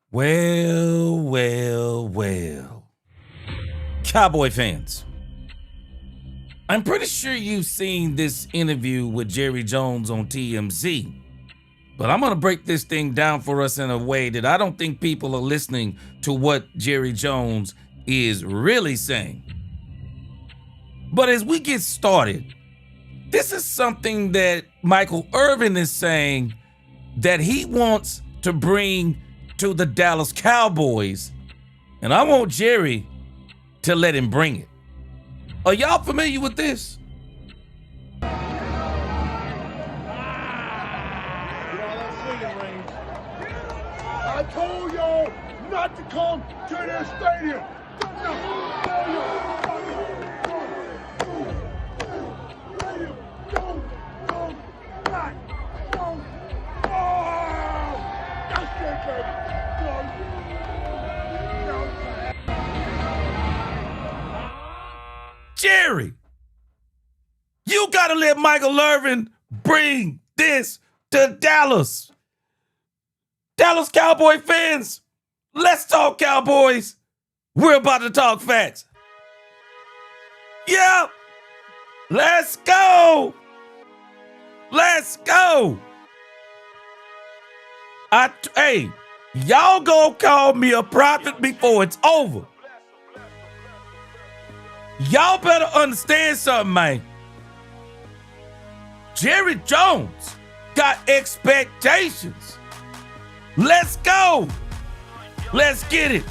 Well. Cowboy fans, I'm pretty sure you've seen this interview with Jerry Jones on TMZ, but I'm going to break this thing down for us in a way that I don't think people are listening to what Jerry Jones is really saying. But as we get started, this is something that Michael Irvin is saying that he wants to bring to the Dallas Cowboys, and I want Jerry to let him bring it. Are y'all familiar with this? I told y'all not to come to this stadium. Jerry, you gotta let Michael Irvin bring this to Dallas. Dallas Cowboy fans, let's talk Cowboys. We're about to talk facts. Yep. Let's go. Hey, y'all gonna call me a prophet before it's over. Y'all better understand something, man. Jerry Jones got expectations. Let's go. Let's get it.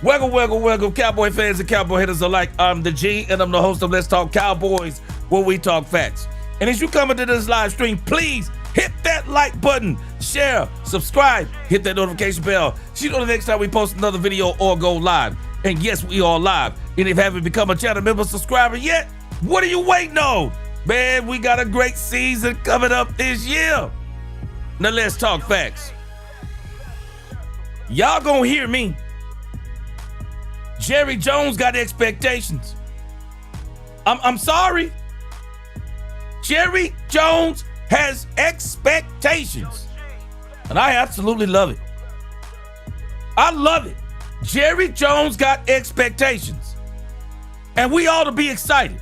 Welcome, Cowboy fans and Cowboy haters alike. I'm the G, and I'm the host of Let's Talk Cowboys, where we talk facts. And as you come into this live stream, please hit that like button, share, subscribe, hit that notification bell so you know the next time we post another video or go live. And yes, we are live. And if you haven't become a channel member subscriber yet, what are you waiting on? Man, we got a great season coming up this year. Now let's talk facts. Y'all gonna hear me. Jerry Jones got expectations. I'm sorry. Jerry Jones has expectations. And I absolutely love it. I love it. Jerry Jones got expectations. And we ought to be excited.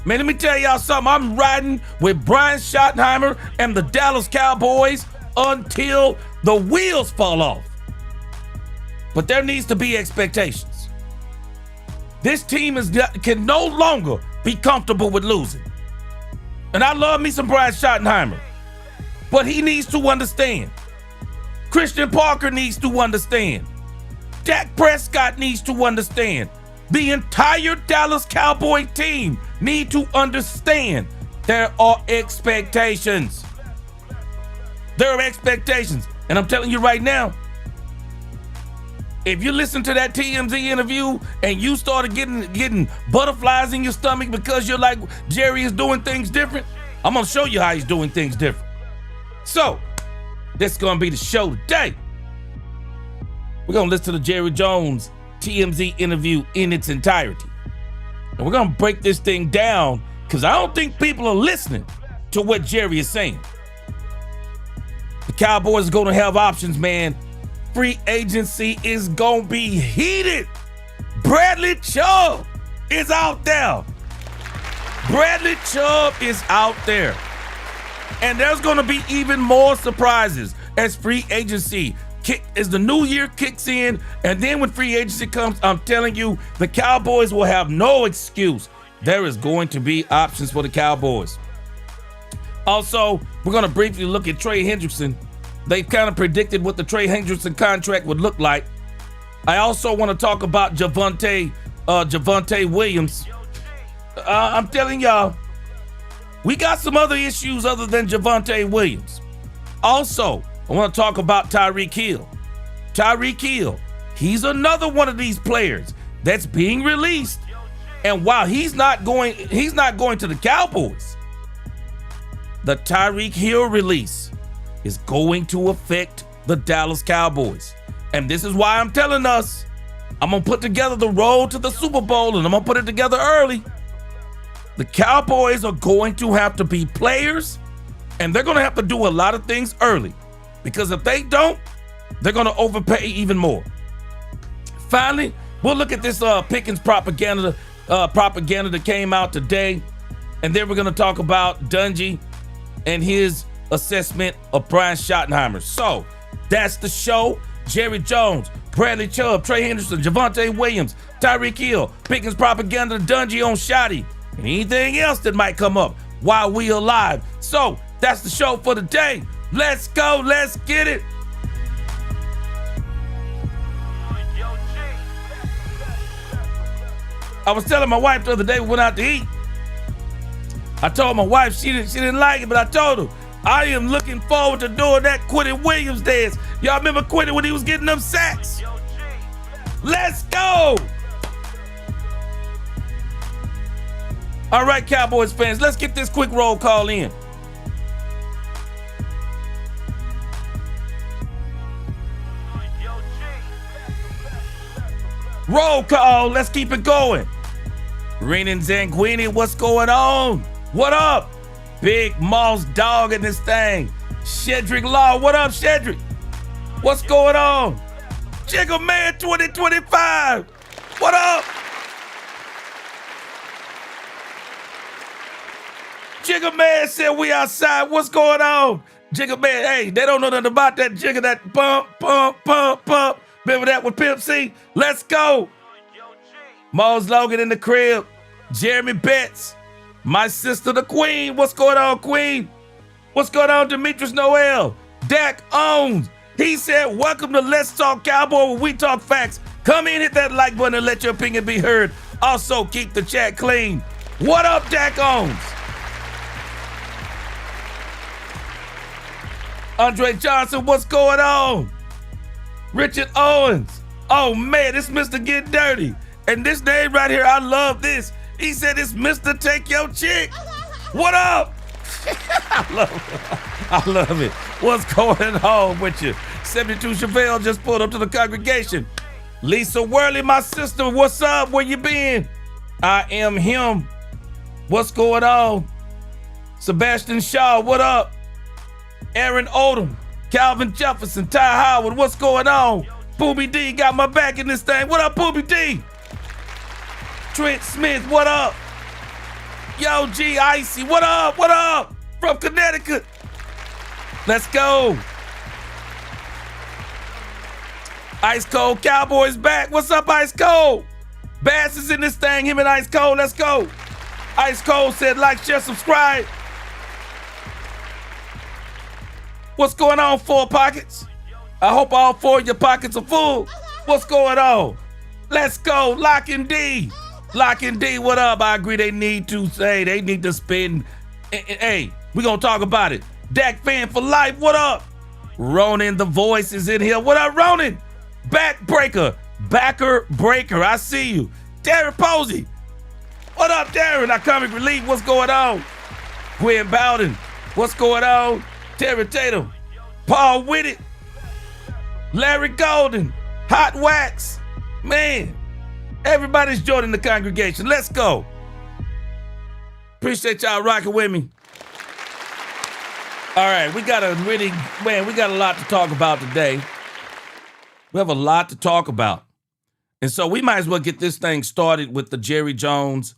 Man, let me tell y'all something. I'm riding with Brian Schottenheimer and the Dallas Cowboys until the wheels fall off. But there needs to be expectations. This team can no longer be comfortable with losing. And I love me some Brian Schottenheimer. But he needs to understand. Christian Parker needs to understand. Dak Prescott needs to understand. The entire Dallas Cowboy team need to understand there are expectations. There are expectations. And I'm telling you right now, if you listen to that TMZ interview and you started getting butterflies in your stomach because you're like, Jerry is doing things different, I'm going to show you how he's doing things different. So, this is going to be the show today. We're going to listen to the Jerry Jones TMZ interview in its entirety. And we're going to break this thing down because I don't think people are listening to what Jerry is saying. The Cowboys are going to have options, man. Free agency is going to be heated. Bradley Chubb is out there. Bradley Chubb is out there. And there's going to be even more surprises as free agency as the new year kicks in, and then when free agency comes, I'm telling you, the Cowboys will have no excuse. There is going to be options for the Cowboys. Also, we're going to briefly look at Trey Hendrickson. They've kind of predicted what the Trey Hendrickson contract would look like. I also want to talk about Javonte Williams. I'm telling y'all, we got some other issues other than Javonte Williams. Also, I want to talk about Tyreek Hill. Tyreek Hill, he's another one of these players that's being released. And while he's not going to the Cowboys, the Tyreek Hill release is going to affect the Dallas Cowboys. And this is why I'm telling us, I'm going to put together the road to the Super Bowl, and I'm going to put it together early. The Cowboys are going to have to be players, and they're going to have to do a lot of things early. Because if they don't, they're going to overpay even more. Finally, we'll look at this Pickens propaganda that came out today. And then we're going to talk about Dungy and his assessment of Brian Schottenheimer. So that's the show. Jerry Jones, Bradley Chubb, Trey Henderson, Javonte Williams, Tyreek Hill, Pickens propaganda, Dungy on Shotty, and anything else that might come up while we are live. So that's the show for today. Let's go. Let's get it. I was telling my wife the other day we went out to eat. I told my wife she didn't like it, but I told her I am looking forward to doing that Quentin Williams dance. Y'all remember Quentin when he was getting them sacks? Let's go. All right, Cowboys fans, let's get this quick roll call in. Roll call, let's keep it going. Renan Zanguini, what's going on? What up? Big Moss Dog in this thing. Shedrick Law, what up, Shedrick? What's going on? Jigga Man 2025, what up? Jigga Man said we outside, what's going on? Jigga Man, hey, they don't know nothing about that jigga, that pump, pump, pump, pump. Remember that with Pimp C? Let's go. Mose Logan in the crib. Jeremy Betts. My sister, the Queen. What's going on, Queen? What's going on, Demetrius Noel? Dak Owens. He said, welcome to Let's Talk Cowboy, where we talk facts. Come in, hit that like button, and let your opinion be heard. Also, keep the chat clean. What up, Dak Owens? Andre Johnson, what's going on? Richard Owens. Oh, man, this Mr. Get Dirty. And this name right here, I love this. He said it's Mr. Take Your Chick. What up? I love it. What's going on with you? 72 Chevelle just pulled up to the congregation. Lisa Worley, my sister, what's up? Where you been? I am him. What's going on? Sebastian Shaw, what up? Aaron Odom, Calvin Jefferson, Ty Howard, what's going on? Booby D got my back in this thing. What up, Booby D? Trent Smith, what up? Yo, G Icy, what up? What up? From Connecticut. Let's go. Ice Cold Cowboys back. What's up, Ice Cold? Bass is in this thing, him and Ice Cold. Let's go. Ice Cold said like, share, subscribe. What's going on, Four Pockets? I hope all four of your pockets are full. What's going on? Let's go. Lock and D. Lock and D, what up? I agree they need to spend. Hey, we gonna talk about it. Dak fan for life, what up? Ronan the voice is in here. What up, Ronan? Backer breaker, I see you. Darren Posey. What up, Darren? Our comic relief, what's going on? Gwen Bowden, what's going on? Terry Tatum, Paul Whitted, Larry Golden, Hot Wax. Man, everybody's joining the congregation. Let's go. Appreciate y'all rocking with me. All right, we got a lot to talk about today. We have a lot to talk about. And so we might as well get this thing started with the Jerry Jones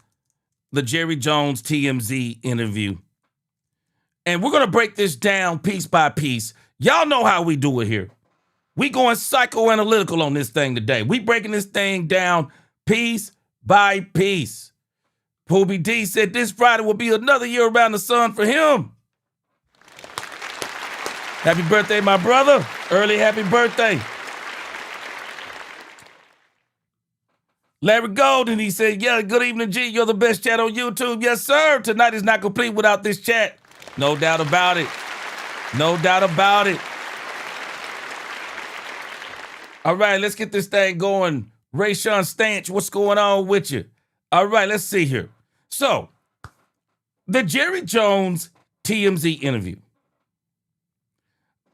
TMZ interview. And we're going to break this down piece by piece. Y'all know how we do it here. We going psychoanalytical on this thing today. We breaking this thing down piece by piece. Poobie D said this Friday will be another year around the sun for him. Happy birthday, my brother. Early happy birthday. Larry Golden, he said, yeah, good evening, G. You're the best chat on YouTube. Yes, sir. Tonight is not complete without this chat. No doubt about it. No doubt about it. All right, let's get this thing going. Rayshawn Stanch, what's going on with you? All right, let's see here. So, the Jerry Jones TMZ interview.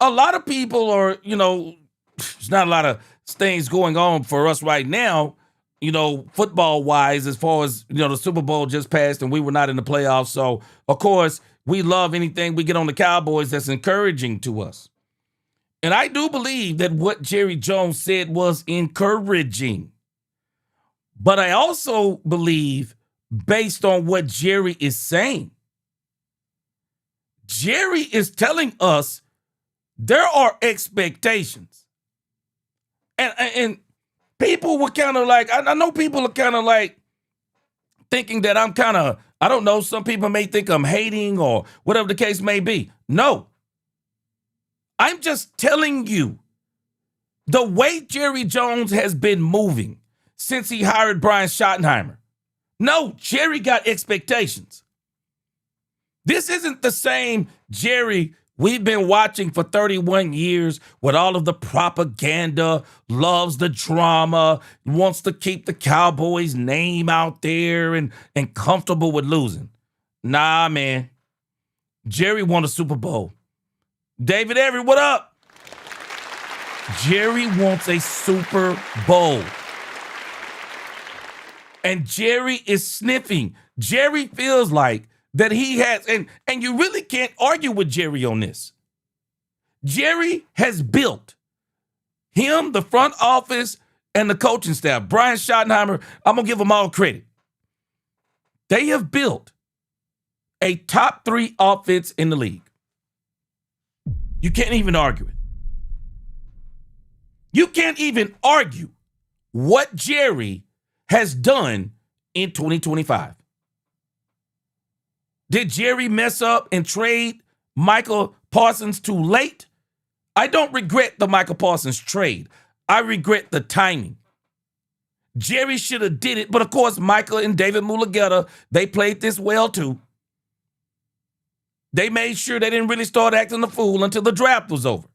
A lot of people are, there's not a lot of things going on for us right now, football-wise, as far as, the Super Bowl just passed and we were not in the playoffs. So, of course, we love anything we get on the Cowboys that's encouraging to us. And I do believe that what Jerry Jones said was encouraging. But I also believe, based on what Jerry is saying, Jerry is telling us there are expectations. And people were kind of like, I know people are kind of like thinking that I'm kind of, I don't know, some people may think I'm hating or whatever the case may be. No. I'm just telling you the way Jerry Jones has been moving since he hired Brian Schottenheimer. No, Jerry got expectations. This isn't the same Jerry we've been watching for 31 years with all of the propaganda, loves the drama, wants to keep the Cowboys' name out there and comfortable with losing. Nah, man. Jerry won a Super Bowl. David Avery, what up? Jerry wants a Super Bowl. And Jerry is sniffing. Jerry feels like that he has, and you really can't argue with Jerry on this. Jerry has built him, the front office, and the coaching staff. Brian Schottenheimer, I'm going to give them all credit. They have built a top 3 offense in the league. You can't even argue it. You can't even argue what Jerry has done in 2025. Did Jerry mess up and trade Michael Parsons too late? I don't regret the Michael Parsons trade. I regret the timing. Jerry should have did it, but of course, Michael and David Mulugeta, they played this well too. They made sure they didn't really start acting a fool until the draft was over.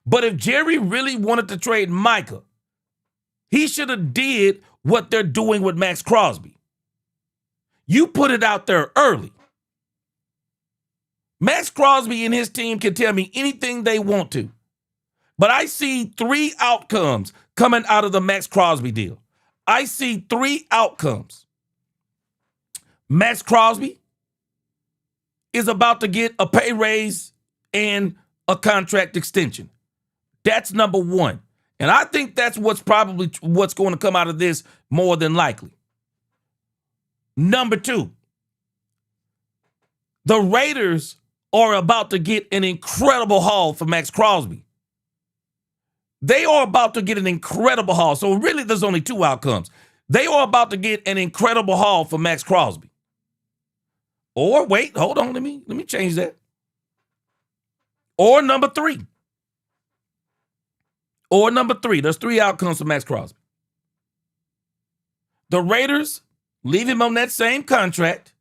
But if Jerry really wanted to trade Michael, he should have did what they're doing with Max Crosby. You put it out there early. Max Crosby and his team can tell me anything they want to. But I see 3 outcomes coming out of the Max Crosby deal. I see 3 outcomes. Max Crosby is about to get a pay raise and a contract extension. That's number 1. And I think that's what's going to come out of this more than likely. Number 2, the Raiders are about to get an incredible haul for Max Crosby. They are about to get an incredible haul. So really, there's only 2 outcomes. They are about to get an incredible haul for Max Crosby. Or wait, hold on, let me change that. Or number 3. There's 3 outcomes for Max Crosby. The Raiders leave him on that same contract.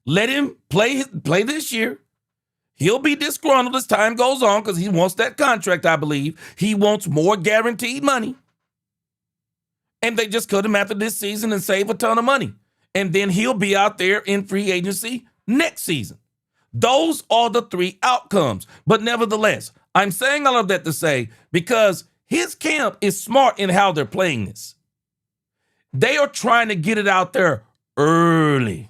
Let him play this year. He'll be disgruntled as time goes on because he wants that contract, I believe. He wants more guaranteed money. And they just cut him after this season and save a ton of money. And then he'll be out there in free agency next season. Those are the 3 outcomes. But nevertheless, I'm saying all of that to say because his camp is smart in how they're playing this. They are trying to get it out there early.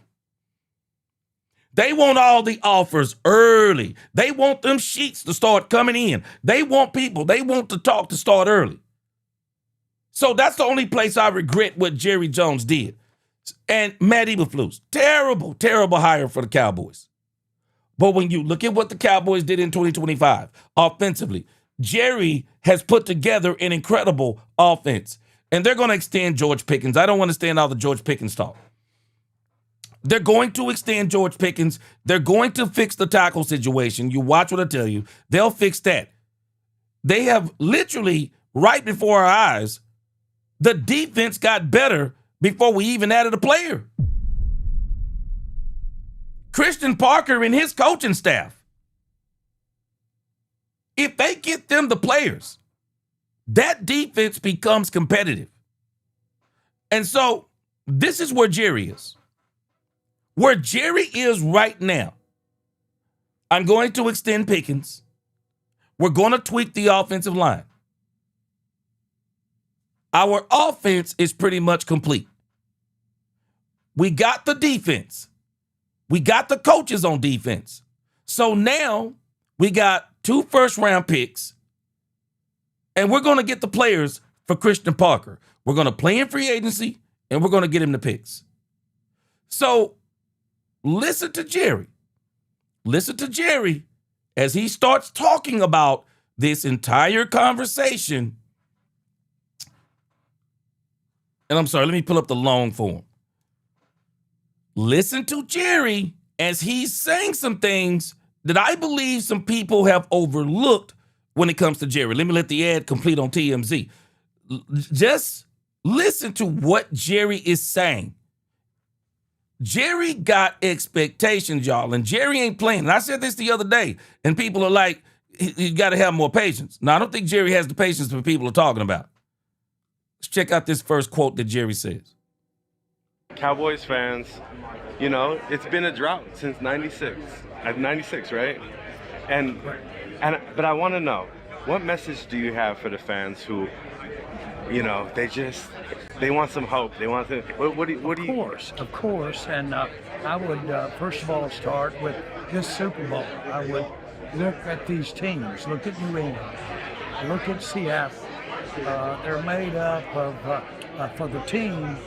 They want all the offers early. They want them sheets to start coming in. They want the talk to start early. So that's the only place I regret what Jerry Jones did. And Matt Eberflus, terrible, terrible hire for the Cowboys. But when you look at what the Cowboys did in 2025 offensively, Jerry has put together an incredible offense. And they're going to extend George Pickens. I don't want to stand all the George Pickens talk. They're going to extend George Pickens. They're going to fix the tackle situation. You watch what I tell you. They'll fix that. They have literally, right before our eyes, the defense got better before we even added a player. Christian Parker and his coaching staff. If they get them the players, that defense becomes competitive. And so this is where Jerry is. Where Jerry is right now, I'm going to extend Pickens. We're going to tweak the offensive line. Our offense is pretty much complete. We got the defense. We got the coaches on defense. So now we got 2 first-round picks, and we're going to get the players for Christian Parker. We're going to play in free agency, and we're going to get him the picks. So listen to Jerry. Listen to Jerry as he starts talking about this entire conversation. And I'm sorry, let me pull up the long form. Listen to Jerry as he's saying some things that I believe some people have overlooked when it comes to Jerry. Let me let the ad complete on TMZ. Just listen to what Jerry is saying. Jerry got expectations, y'all, and Jerry ain't playing. And I said this the other day, and people are like, you got to have more patience. Now, I don't think Jerry has the patience that people are talking about. Let's check out this first quote that Jerry says. Cowboys fans, you know, it's been a drought since 96. 96, right? But I want to know, what message do you have for the fans who, you know, they want some hope. They want to. What do you? Of course. And I would first of all start with this Super Bowl. I would look at these teams. Look at New England. Look at Seattle. They're made up of for the team.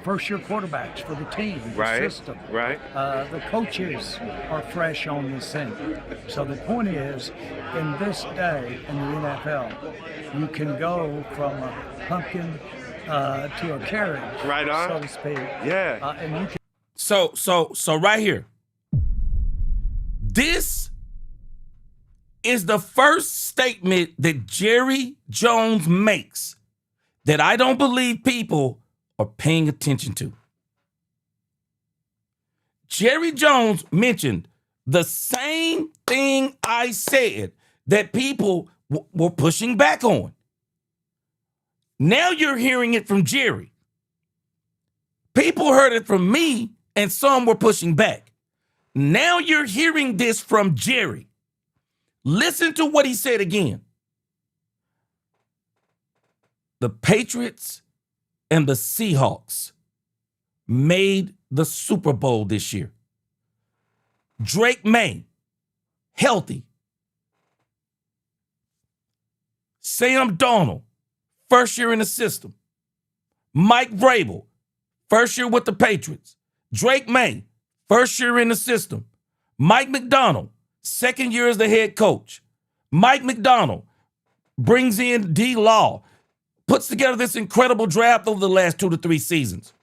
First-year quarterbacks for the team, the system. Right. The coaches are fresh on the scene. So the point is, in this day in the NFL, you can go from a pumpkin to a carriage, right on, so to speak. Yeah. And you can. So right here, this is the first statement that Jerry Jones makes that I don't believe people are paying attention to. Jerry Jones mentioned the same thing I said that people were pushing back on. Now you're hearing it from Jerry. People heard it from me, and some were pushing back. Now you're hearing this from Jerry. Listen to what he said again. The Patriots and the Seahawks made the Super Bowl this year. Drake May, healthy. Sam Darnold, first year in the system. Mike Vrabel, first year with the Patriots. Drake May, first year in the system. Mike McDonald, second year as the head coach. Mike McDonald brings in D. Law, puts together this incredible draft over the last 2 to 3 seasons.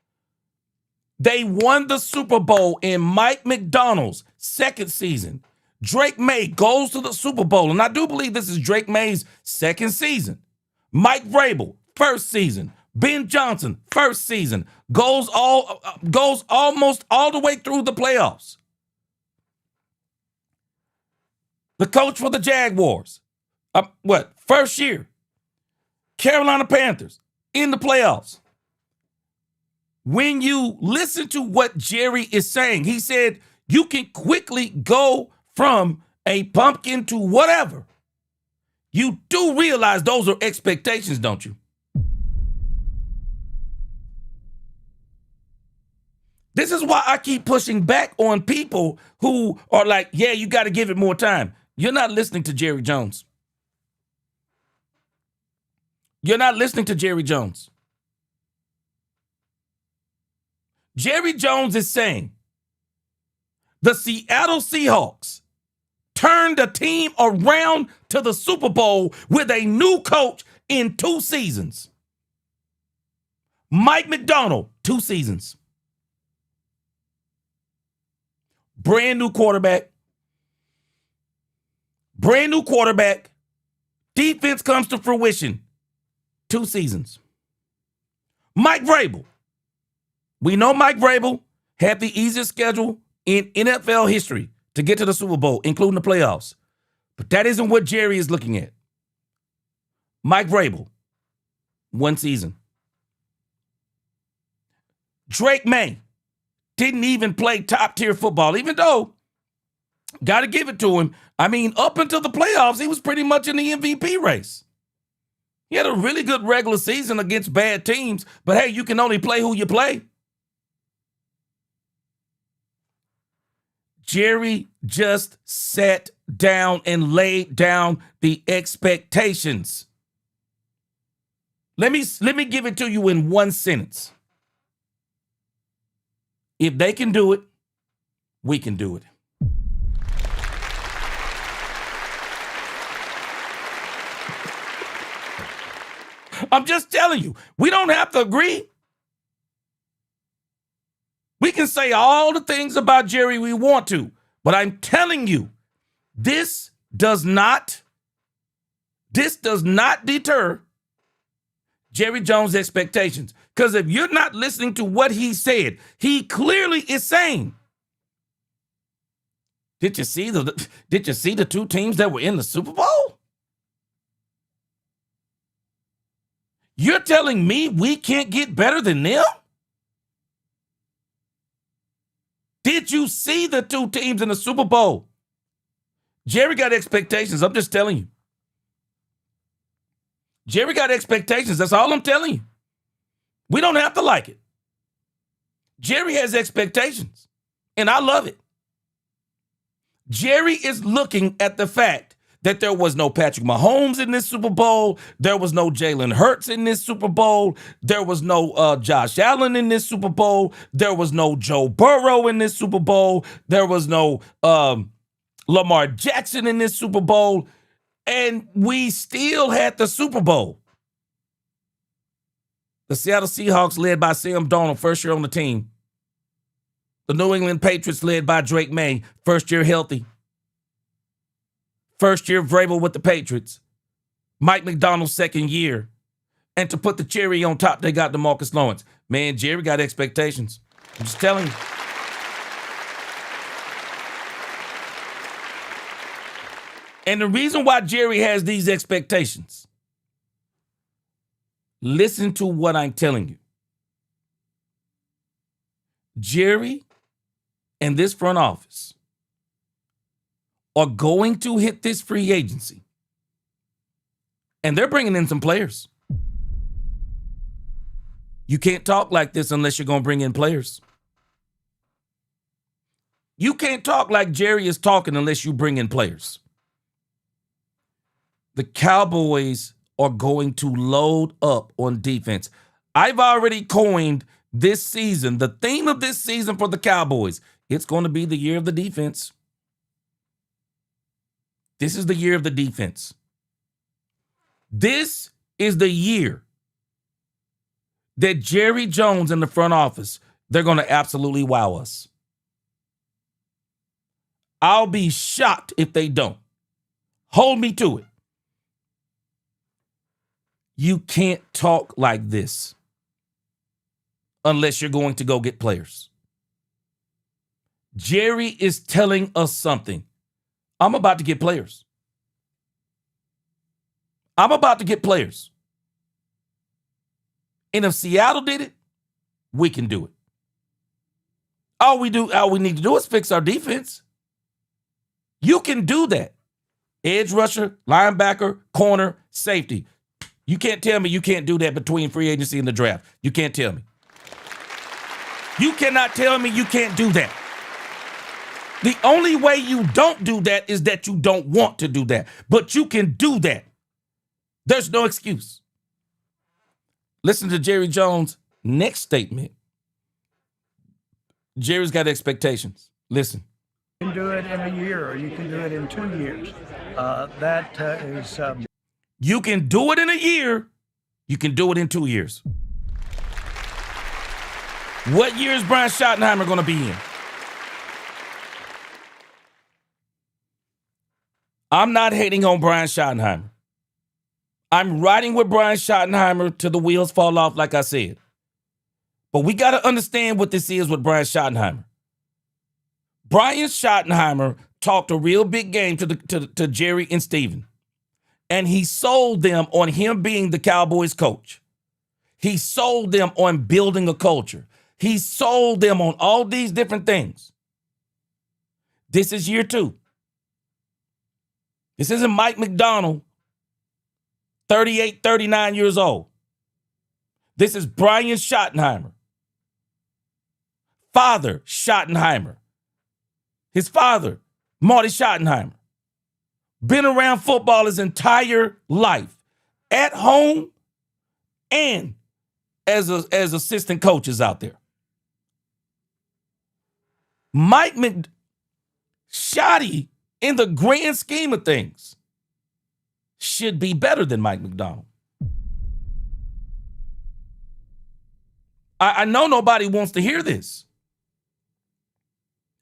They won the Super Bowl in Mike McDonald's second season. Drake May goes to the Super Bowl, and I do believe this is Drake May's second season. Mike Vrabel, first season. Ben Johnson, first season. Goes almost all the way through the playoffs. The coach for the Jaguars, first year. Carolina Panthers in the playoffs. When you listen to what Jerry is saying, he said you can quickly go from a pumpkin to whatever. You do realize those are expectations, don't you? This is why I keep pushing back on people who are like, yeah, you got to give it more time. You're not listening to Jerry Jones. You're not listening to Jerry Jones. Jerry Jones is saying the Seattle Seahawks turned the team around to the Super Bowl with a new coach in 2 seasons. Mike McDonald, 2 seasons. Brand new quarterback. Defense comes to fruition. 2 seasons. Mike Vrabel. We know Mike Vrabel had the easiest schedule in NFL history to get to the Super Bowl, including the playoffs. But that isn't what Jerry is looking at. Mike Vrabel, 1 season. Drake May didn't even play top-tier football, even though, got to give it to him, I mean, up until the playoffs, he was pretty much in the MVP race. He had a really good regular season against bad teams, but hey, you can only play who you play. Jerry just sat down and laid down the expectations. Let me give it to you in one sentence. If they can do it, we can do it. I'm just telling you, we don't have to agree. We can say all the things about Jerry we want to, but I'm telling you, this does not deter Jerry Jones' expectations. Because if you're not listening to what he said, he clearly is saying, did you see the two teams that were in the Super Bowl? You're telling me we can't get better than them? Did you see the two teams in the Super Bowl? Jerry got expectations. I'm just telling you. Jerry got expectations. That's all I'm telling you. We don't have to like it. Jerry has expectations, and I love it. Jerry is looking at the fact that there was no Patrick Mahomes in this Super Bowl. There was no Jalen Hurts in this Super Bowl. There was no Josh Allen in this Super Bowl. There was no Joe Burrow in this Super Bowl. There was no Lamar Jackson in this Super Bowl. And we still had the Super Bowl. The Seattle Seahawks led by Sam Darnold, first year on the team. The New England Patriots led by Drake May, first year healthy. First year Vrabel with the Patriots. Mike McDonald's second year. And to put the cherry on top, they got DeMarcus Lawrence. Man, Jerry got expectations. I'm just telling you. And the reason why Jerry has these expectations, listen to what I'm telling you. Jerry and this front office are going to hit this free agency. And they're bringing in some players. You can't talk like this unless you're going to bring in players. You can't talk like Jerry is talking unless you bring in players. The Cowboys are going to load up on defense. I've already coined this season, the theme of this season for the Cowboys. It's going to be the year of the defense. This is the year of the defense. This is the year that Jerry Jones and the front office, they're going to absolutely wow us. I'll be shocked if they don't. Hold me to it. You can't talk like this unless you're going to go get players. Jerry is telling us something. I'm about to get players. I'm about to get players. And if Seattle did it, we can do it. All we need to do is fix our defense. You can do that. Edge rusher, linebacker, corner, safety. You can't tell me you can't do that between free agency and the draft. You can't tell me. You cannot tell me you can't do that. The only way you don't do that is that you don't want to do that. But you can do that. There's no excuse. Listen to Jerry Jones' next statement. Jerry's got expectations. Listen. You can do it in a year, or you can do it in 2 years. You can do it in a year. You can do it in 2 years. What year is Brian Schottenheimer going to be in? I'm not hating on Brian Schottenheimer. I'm riding with Brian Schottenheimer till the wheels fall off, like I said. But we got to understand what this is with Brian Schottenheimer. Brian Schottenheimer talked a real big game to Jerry and Steven. And he sold them on him being the Cowboys coach. He sold them on building a culture. He sold them on all these different things. This is year 2. This isn't Mike McDonald, 38, 39 years old. This is Brian Schottenheimer. Father Schottenheimer. His father, Marty Schottenheimer, been around football his entire life, at home and as assistant coaches out there. Mike Schotty, in the grand scheme of things, should be better than Mike Macdonald. I know nobody wants to hear this.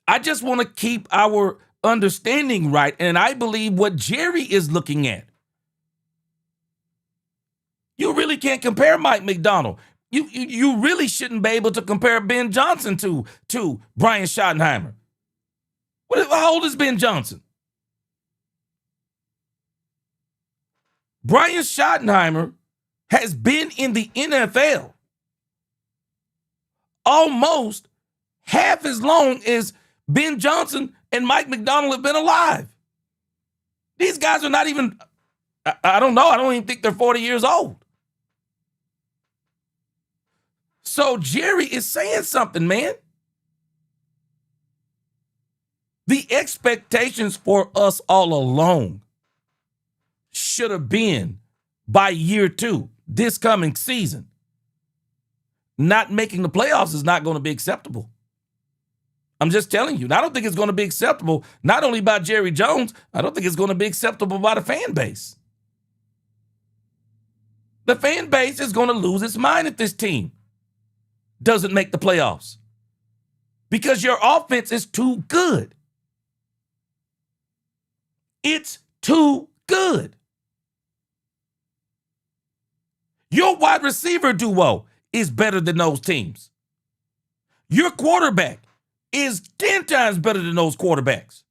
I just want to keep our understanding right, and I believe what Jerry is looking at. You really can't compare Mike Macdonald. You really shouldn't be able to compare Ben Johnson to Brian Schottenheimer. How old is Ben Johnson? Brian Schottenheimer has been in the NFL almost half as long as Ben Johnson and Mike Macdonald have been alive. These guys are not even, I don't know, I don't even think they're 40 years old. So Jerry is saying something, man. The expectations for us all along should have been by year 2, this coming season. Not making the playoffs is not going to be acceptable. I'm just telling you. I don't think it's going to be acceptable, not only by Jerry Jones, I don't think it's going to be acceptable by the fan base. The fan base is going to lose its mind if this team doesn't make the playoffs because your offense is too good. It's too good. Your wide receiver duo is better than those teams. Your quarterback is 10 times better than those quarterbacks.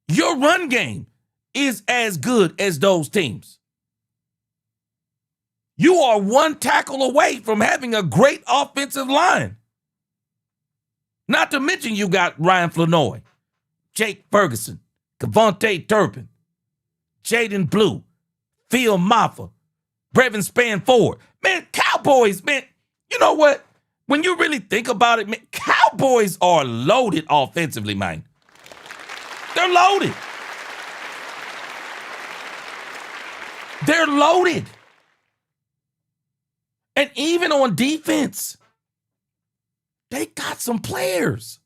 Your run game is as good as those teams. You are one tackle away from having a great offensive line. Not to mention you got Ryan Flanoy, Jake Ferguson, Kevontae Turpin, Jaden Blue, Phil Maffa, Brevin Spanford. Man, Cowboys, man, you know what? When you really think about it, man, Cowboys are loaded offensively, man. They're loaded. They're loaded. And even on defense, they got some players.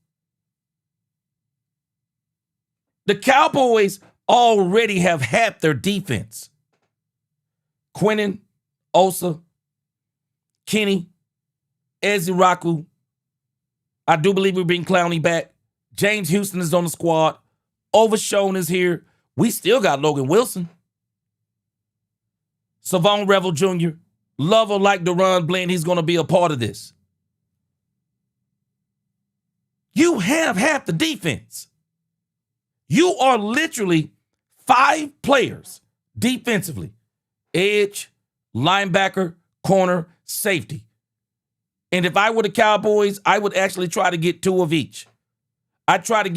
The Cowboys already have half their defense. Quinnen, Osa, Kenny, Eziraku. I do believe we bring Clowney back. James Houston is on the squad. Overshone is here. We still got Logan Wilson. Savon Revel Jr. Love or like Deron Bland, he's going to be a part of this. You have half the defense. You are literally 5 players defensively. Edge, linebacker, corner, safety. And if I were the Cowboys, I would actually try to get 2 of each. I'm going to try to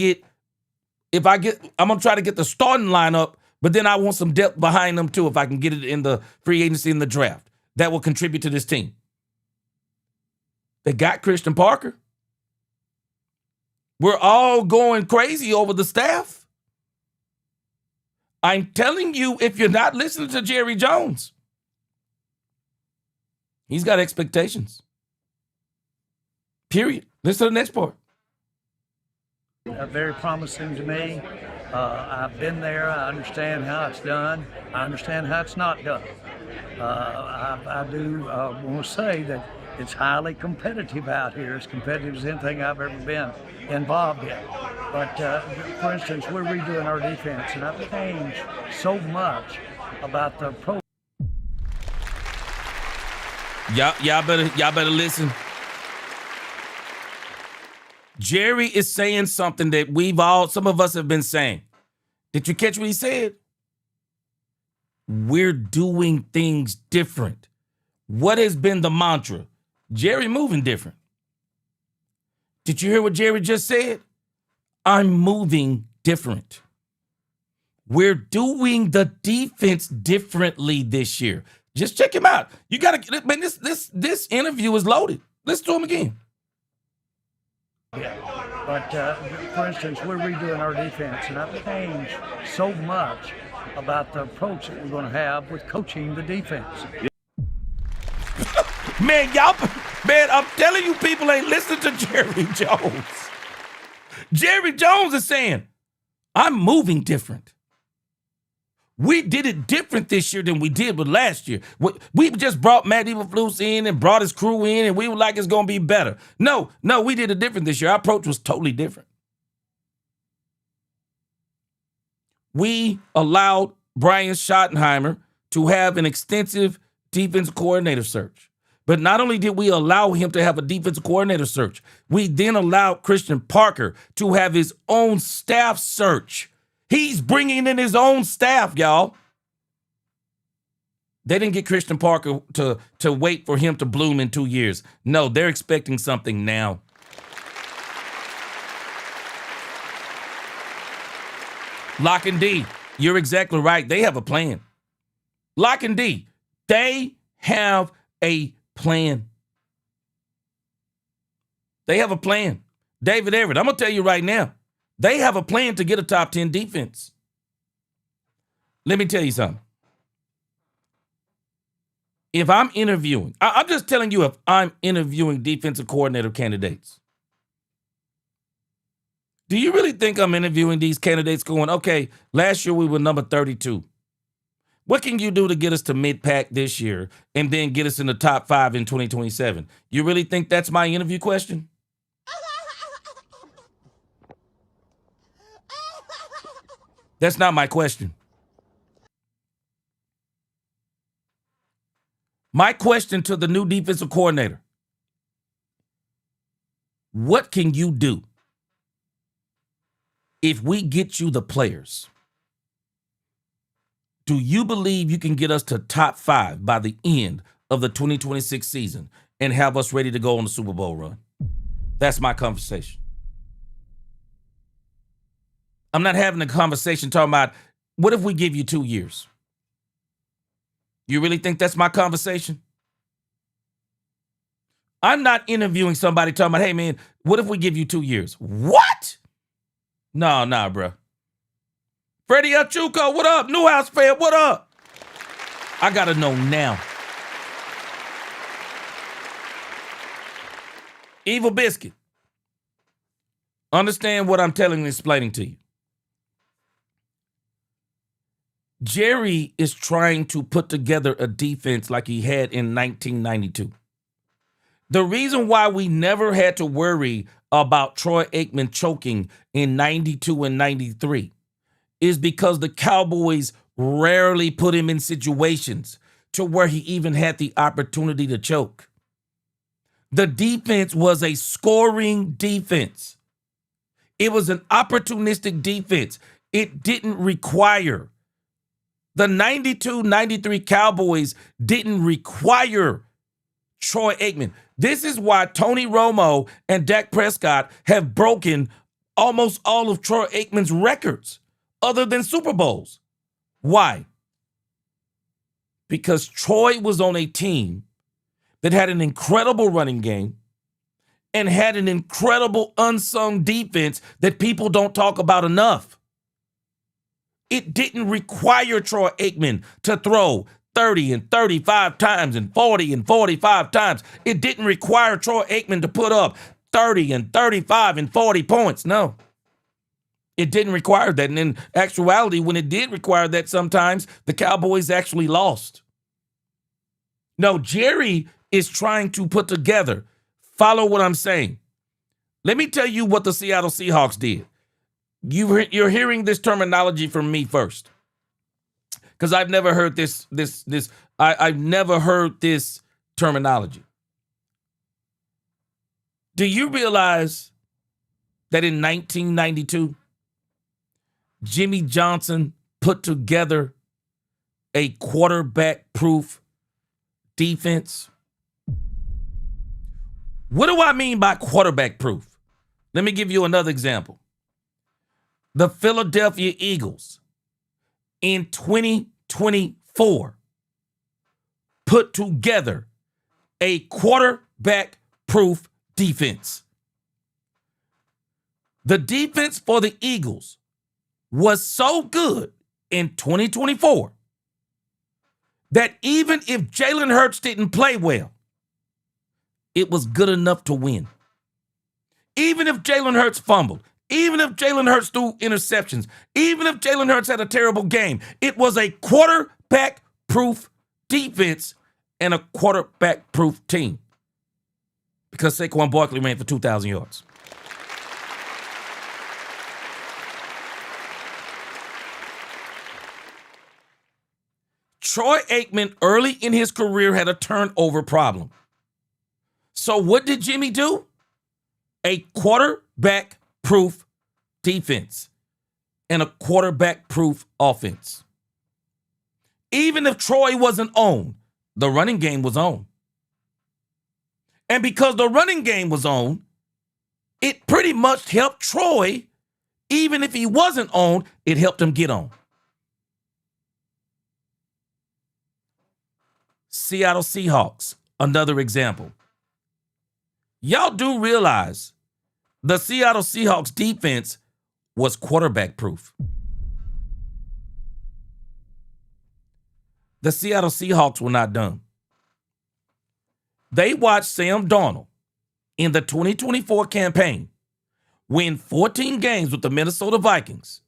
get the starting lineup, but then I want some depth behind them too if I can get it in the free agency in the draft. That will contribute to this team. They got Christian Parker. We're all going crazy over the staff. I'm telling you, if you're not listening to Jerry Jones, he's got expectations. Period. Listen to the next part. Very promising to me. I've been there. I understand how it's done. I understand how it's not done. I do want to say that it's highly competitive out here, as competitive as anything I've ever been involved in. But for instance, we're redoing our defense, and I've changed so much about the pro. Y'all better listen. Jerry is saying something that some of us have been saying. Did you catch what he said? We're doing things different. What has been the mantra? Jerry moving different. Did you hear what Jerry just said? I'm moving different. We're doing the defense differently this year. Just check him out. You gotta, man, this interview is loaded. Let's do him again. But for instance, we're redoing our defense, and I've changed so much about the approach that we're going to have with coaching the defense. Man, I'm telling you, people ain't listening to Jerry Jones. Jerry Jones is saying, I'm moving different. We did it different this year than we did with last year. We just brought Matt Eberflus in and brought his crew in, and we were like, it's going to be better. No, we did it different this year. Our approach was totally different. We allowed Brian Schottenheimer to have an extensive defensive coordinator search. But not only did we allow him to have a defensive coordinator search, we then allowed Christian Parker to have his own staff search. He's bringing in his own staff, y'all. They didn't get Christian Parker to wait for him to bloom in 2 years. No, they're expecting something now. Lock and D, you're exactly right. They have a plan. Lock and D, they have a plan. They have a plan. David Everett, I'm going to tell you right now, they have a plan to get a top 10 defense. Let me tell you something. If I'm interviewing, I'm just telling you, if I'm interviewing defensive coordinator candidates, do you really think I'm interviewing these candidates going, okay, last year we were number 32. What can you do to get us to mid-pack this year and then get us in the top 5 in 2027? You really think that's my interview question? That's not my question. My question to the new defensive coordinator, what can you do if we get you the players? Do you believe you can get us to top 5 by the end of the 2026 season and have us ready to go on the Super Bowl run? That's my conversation. I'm not having a conversation talking about, what if we give you 2 years? You really think that's my conversation? I'm not interviewing somebody talking about, hey, man, what if we give you 2 years? What? Nah, bro. Freddie Achuco, what up? Newhouse fan, what up? I got to know now. Evil Biscuit. Understand what I'm telling and explaining to you. Jerry is trying to put together a defense like he had in 1992. The reason why we never had to worry about Troy Aikman choking in 92 and 93 is because the Cowboys rarely put him in situations to where he even had the opportunity to choke. The defense was a scoring defense. It was an opportunistic defense. It didn't require. The 92-93 Cowboys didn't require Troy Aikman. This is why Tony Romo and Dak Prescott have broken almost all of Troy Aikman's records other than Super Bowls. Why? Because Troy was on a team that had an incredible running game and had an incredible unsung defense that people don't talk about enough. It didn't require Troy Aikman to throw 30 and 35 times and 40 and 45 times. It didn't require Troy Aikman to put up 30 and 35 and 40 points. No. It didn't require that. And in actuality, when it did require that, sometimes the Cowboys actually lost. No, Jerry is trying to put together, follow what I'm saying. Let me tell you what the Seattle Seahawks did. You're hearing this terminology from me first, because I've never heard this. I've never heard this terminology. Do you realize that in 1992, Jimmy Johnson put together a quarterback-proof defense? What do I mean by quarterback-proof? Let me give you another example. The Philadelphia Eagles in 2024 put together a quarterback-proof defense. The defense for the Eagles was so good in 2024 that even if Jalen Hurts didn't play well, it was good enough to win. Even if Jalen Hurts fumbled, even if Jalen Hurts threw interceptions, even if Jalen Hurts had a terrible game, it was a quarterback-proof defense and a quarterback-proof team because Saquon Barkley ran for 2,000 yards. Troy Aikman, early in his career, had a turnover problem. So what did Jimmy do? A quarterback-proof defense and a quarterback-proof offense. Even if Troy wasn't on, the running game was on. And because the running game was on, it pretty much helped Troy. Even if he wasn't on, it helped him get on. Seattle Seahawks, another example. Y'all do realize the Seattle Seahawks defense was quarterback proof. The Seattle Seahawks were not done. They watched Sam Darnold in the 2024 campaign win 14 games with the Minnesota Vikings.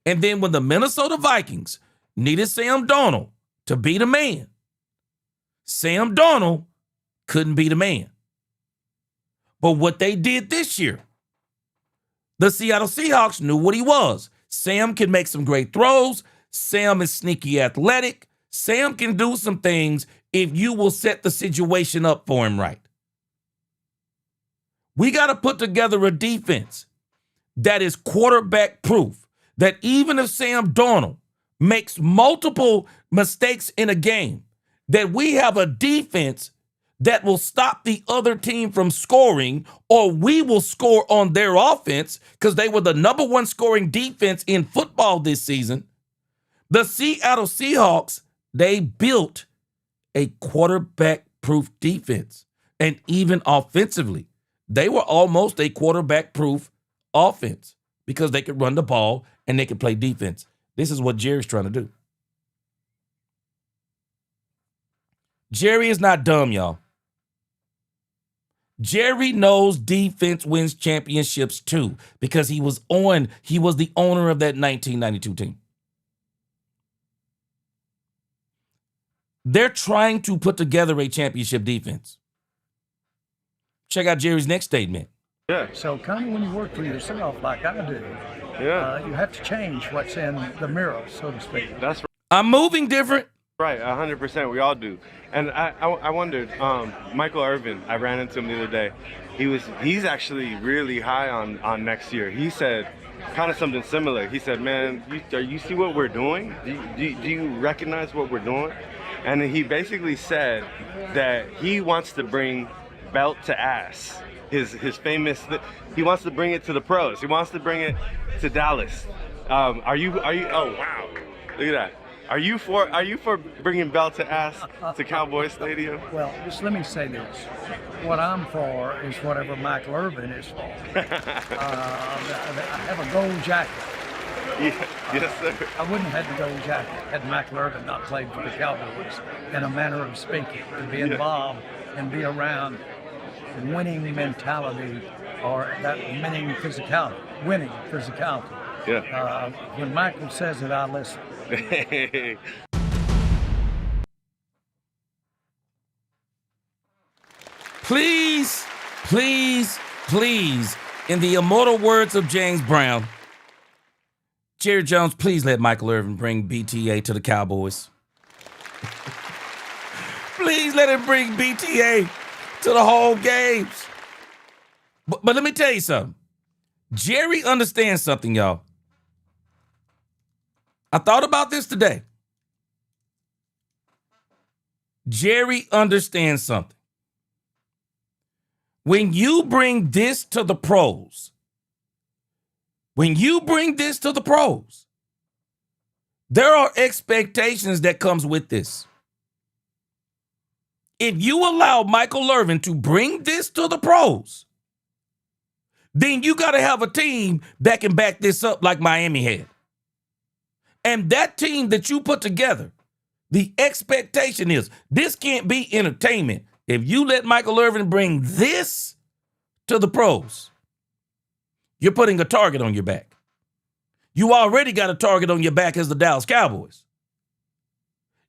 And then when the Minnesota Vikings needed Sam Darnold to be the man, Sam Darnold couldn't be the man. But what they did this year, the Seattle Seahawks knew what he was. Sam can make some great throws. Sam is sneaky athletic. Sam can do some things if you will set the situation up for him right. We got to put together a defense that is quarterback proof, that even if Sam Darnold makes multiple mistakes in a game, that we have a defense that will stop the other team from scoring, or we will score on their offense because they were the number one scoring defense in football this season. The Seattle Seahawks, they built a quarterback-proof defense. And even offensively, they were almost a quarterback-proof offense because they could run the ball and they could play defense. This is what Jerry's trying to do. Jerry is not dumb, y'all. Jerry knows defense wins championships too because he was the owner of that 1992 team. They're trying to put together a championship defense. Check out Jerry's next statement. Yeah. So kind of when you work for yourself like I do, you have to change what's in the mirror, so to speak. That's I'm moving different. right, 100%. We all do. And I wondered, Michael Irvin, I ran into him the other day. He's actually really high on next year. He said kind of something similar. He said, man, you see what we're doing? Do you recognize what we're doing? And he basically said that he wants to bring belt to ass. His famous, he wants to bring it to the pros. He wants to bring it to Dallas. Are you? Oh wow! Look at that. Are you for bringing belt to ass to Cowboys Stadium? Well, just let me say this. What I'm for is whatever Michael Irvin is for. I have a gold jacket. Yeah, yes, sir. I wouldn't have had the gold jacket had Michael Irvin not played for the Cowboys, in a manner of speaking, to be involved and be around winning mentality or that winning physicality. Yeah. When Michael says it, I listen. Please, please, please, in the immortal words of James Brown, Jerry Jones, please let Michael Irvin bring BTA to the Cowboys. Please let him bring BTA to the home games. But let me tell you something. Jerry understands something, y'all. I thought about this today. Jerry understands something. When you bring this to the pros, there are expectations that comes with this. If you allow Michael Irvin to bring this to the pros, then you got to have a team that can back this up like Miami had. And that team that you put together, the expectation is this can't be entertainment. If you let Michael Irvin bring this to the pros, you're putting a target on your back. You already got a target on your back as the Dallas Cowboys.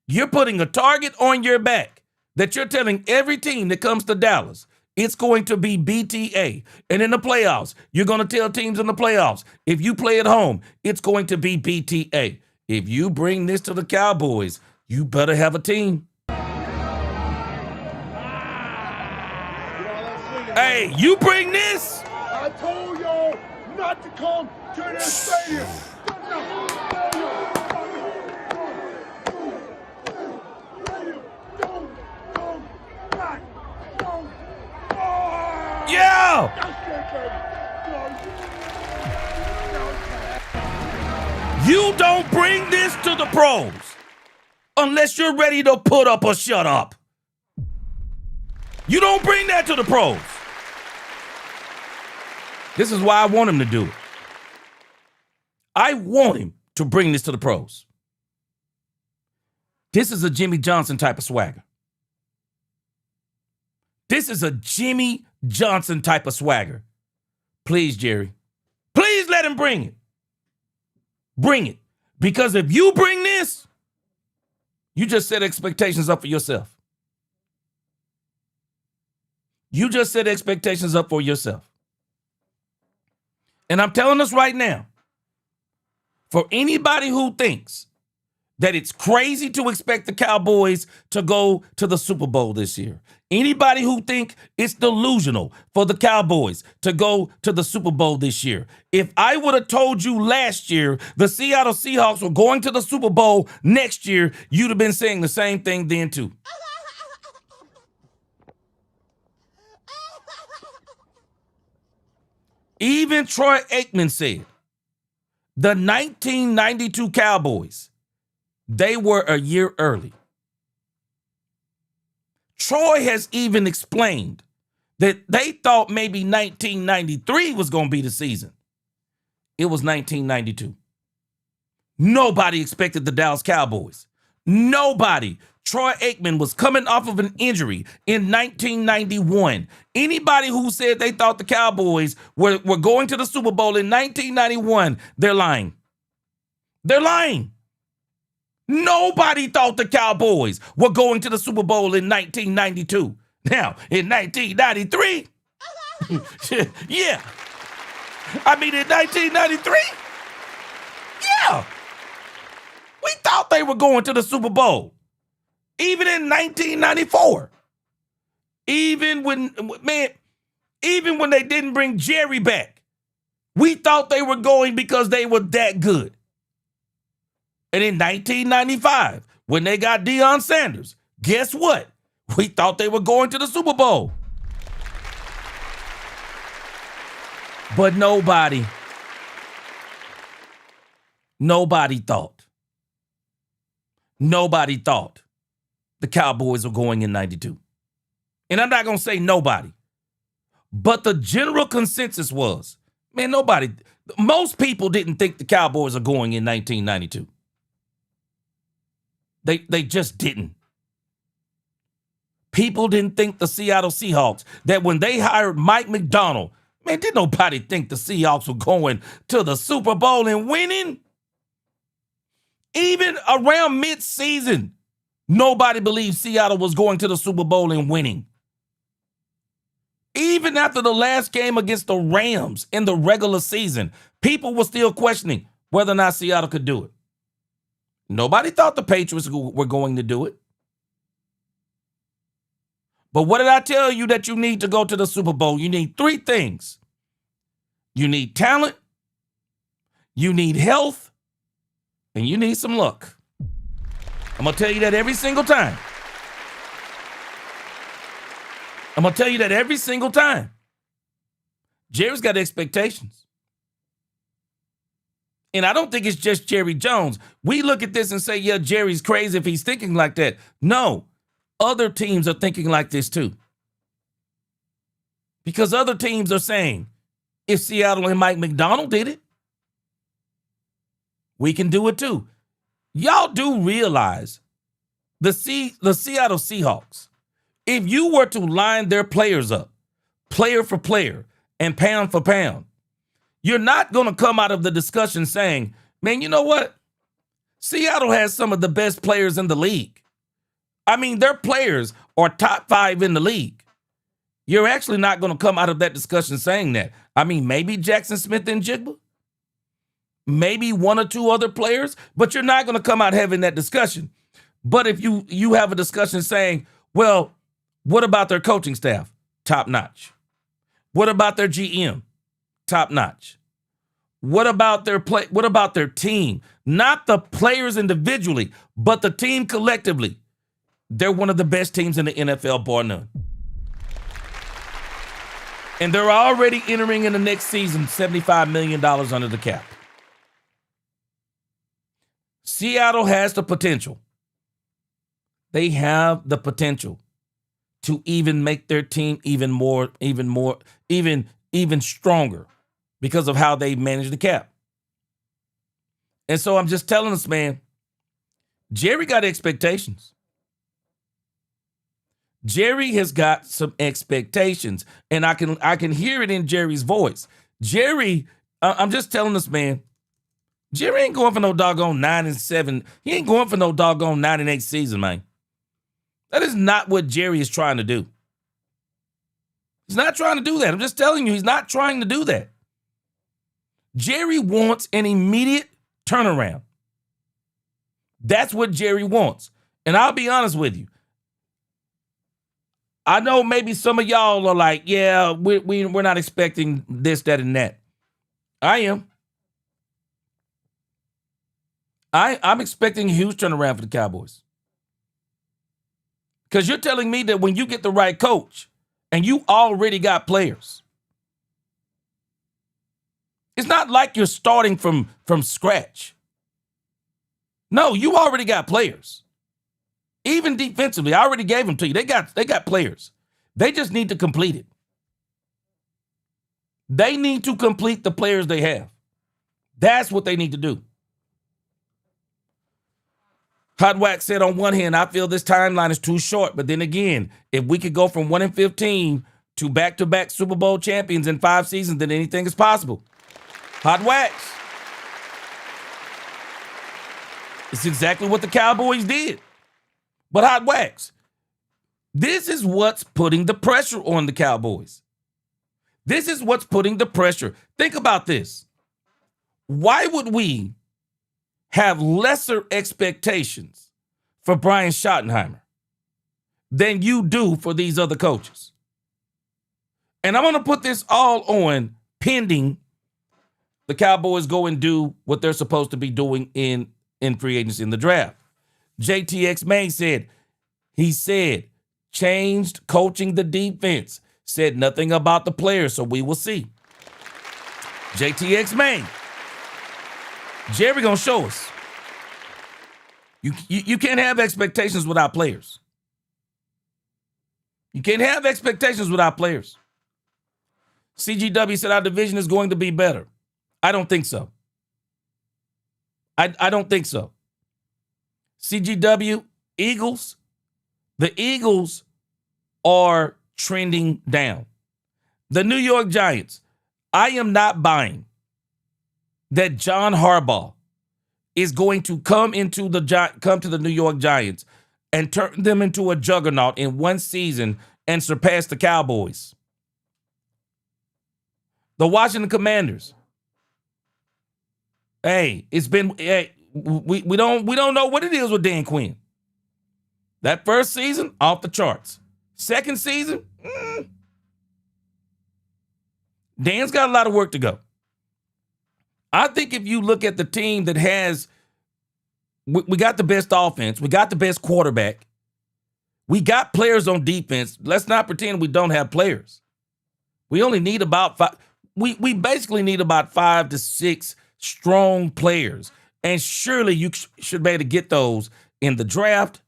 You're putting a target on your back that you're telling every team that comes to Dallas, it's going to be BTA. And in the playoffs, you're going to tell teams in the playoffs, if you play at home, it's going to be BTA. If you bring this to the Cowboys, you better have a team. Hey, you bring this? I told y'all not to come to this stadium. Yeah! You don't bring this to the pros unless you're ready to put up or shut up. You don't bring that to the pros. This is why I want him to do it. I want him to bring this to the pros. This is a Jimmy Johnson type of swagger. This is a Jimmy Johnson type of swagger. Please, Jerry. Please let him bring it. Bring it. Because if you bring this, you just set expectations up for yourself. You just set expectations up for yourself. And I'm telling us right now, for anybody who thinks that it's crazy to expect the Cowboys to go to the Super Bowl this year, anybody who think it's delusional for the Cowboys to go to the Super Bowl this year, if I would have told you last year the Seattle Seahawks were going to the Super Bowl next year, you'd have been saying the same thing then too. Even Troy Aikman said the 1992 Cowboys, they were a year early. Troy has even explained that they thought maybe 1993 was going to be the season. It was 1992. Nobody expected the Dallas Cowboys. Nobody. Troy Aikman was coming off of an injury in 1991. Anybody who said they thought the Cowboys were going to the Super Bowl in 1991, they're lying. They're lying. Nobody thought the Cowboys were going to the Super Bowl in 1992. Now, in 1993, yeah. I mean, in 1993, yeah. We thought they were going to the Super Bowl. Even in 1994. Even when they didn't bring Jerry back, we thought they were going because they were that good. And in 1995, when they got Deion Sanders, guess what? We thought they were going to the Super Bowl. But nobody thought the Cowboys were going in 92. And I'm not going to say nobody. But the general consensus was, man, most people didn't think the Cowboys are going in 1992. They just didn't. People didn't think the Seattle Seahawks, that when they hired Mike McDonald, man, didn't nobody think the Seahawks were going to the Super Bowl and winning? Even around mid-season, nobody believed Seattle was going to the Super Bowl and winning. Even after the last game against the Rams in the regular season, people were still questioning whether or not Seattle could do it. Nobody thought the Patriots were going to do it. But what did I tell you that you need to go to the Super Bowl? You need three things. You need talent, you need health, and you need some luck. I'm going to tell you that every single time. Jerry's got expectations. And I don't think it's just Jerry Jones. We look at this and say, yeah, Jerry's crazy if he's thinking like that. No, other teams are thinking like this too. Because other teams are saying, If Seattle and Mike McDonald did it, we can do it too. Y'all do realize the Seattle Seahawks, if you were to line their players up, player for player and pound for pound, you're not going to come out of the discussion saying, man, you know what? Seattle has some of the best players in the league. I mean, their players are top 5 in the league. You're actually not going to come out of that discussion saying that. I mean, maybe Jackson Smith and Jigba, maybe one or two other players, but you're not going to come out having that discussion. But if you have a discussion saying, well, what about their coaching staff? Top notch. What about their GM? Top notch. What about their play? What about their team? Not the players individually, but the team collectively. They're one of the best teams in the NFL, bar none. And they're already entering in the next season $75 million under the cap. Seattle has the potential. They have the potential to even make their team even stronger because of how they manage the cap. And so I'm just telling us, man, Jerry got expectations. Jerry has got some expectations, and I can hear it in Jerry's voice. Jerry, I'm just telling us, man, Jerry ain't going for no doggone 9-7. He ain't going for no doggone 9-8 season, man. That is not what Jerry is trying to do. He's not trying to do that. I'm just telling you, he's not trying to do that. Jerry wants an immediate turnaround. That's what Jerry wants. And I'll be honest with you. I know maybe some of y'all are like, yeah, we're not expecting this, that, and that. I am. I'm expecting a huge turnaround for the Cowboys. Because you're telling me that when you get the right coach and you already got players, it's not like you're starting from scratch. No, you already got players. Even defensively, I already gave them to you. They got players. They just need to complete it. They need to complete the players they have. That's what they need to do. Hot Wax said, on one hand, I feel this timeline is too short. But then again, if we could go from 1-15 to back-to-back Super Bowl champions in 5 seasons, then anything is possible. Hot Wax. It's exactly what the Cowboys did. But Hot Wax, this is what's putting the pressure on the Cowboys. This is what's putting the pressure. Think about this. Why would we have lesser expectations for Brian Schottenheimer than you do for these other coaches? And I'm going to put this all on pending the Cowboys go and do what they're supposed to be doing in free agency in the draft. JTX May said, changed coaching the defense, said nothing about the players, so we will see. JTX May. Jerry gonna show us. You can't have expectations without players. You can't have expectations without players. CGW said our division is going to be better. I don't think so. I don't think so. CGW, Eagles. The Eagles are trending down. The New York Giants. I am not buying that John Harbaugh is going to come to the New York Giants and turn them into a juggernaut in one season and surpass the Cowboys. The Washington Commanders. We don't know what it is with Dan Quinn. That first season, off the charts. Second season, Dan's got a lot of work to go. I think if you look at the team that has, we got the best offense, we got the best quarterback, we got players on defense. Let's not pretend we don't have players. We only need about 5. We basically need about 5 to 6 strong players. And surely you should be able to get those in the draft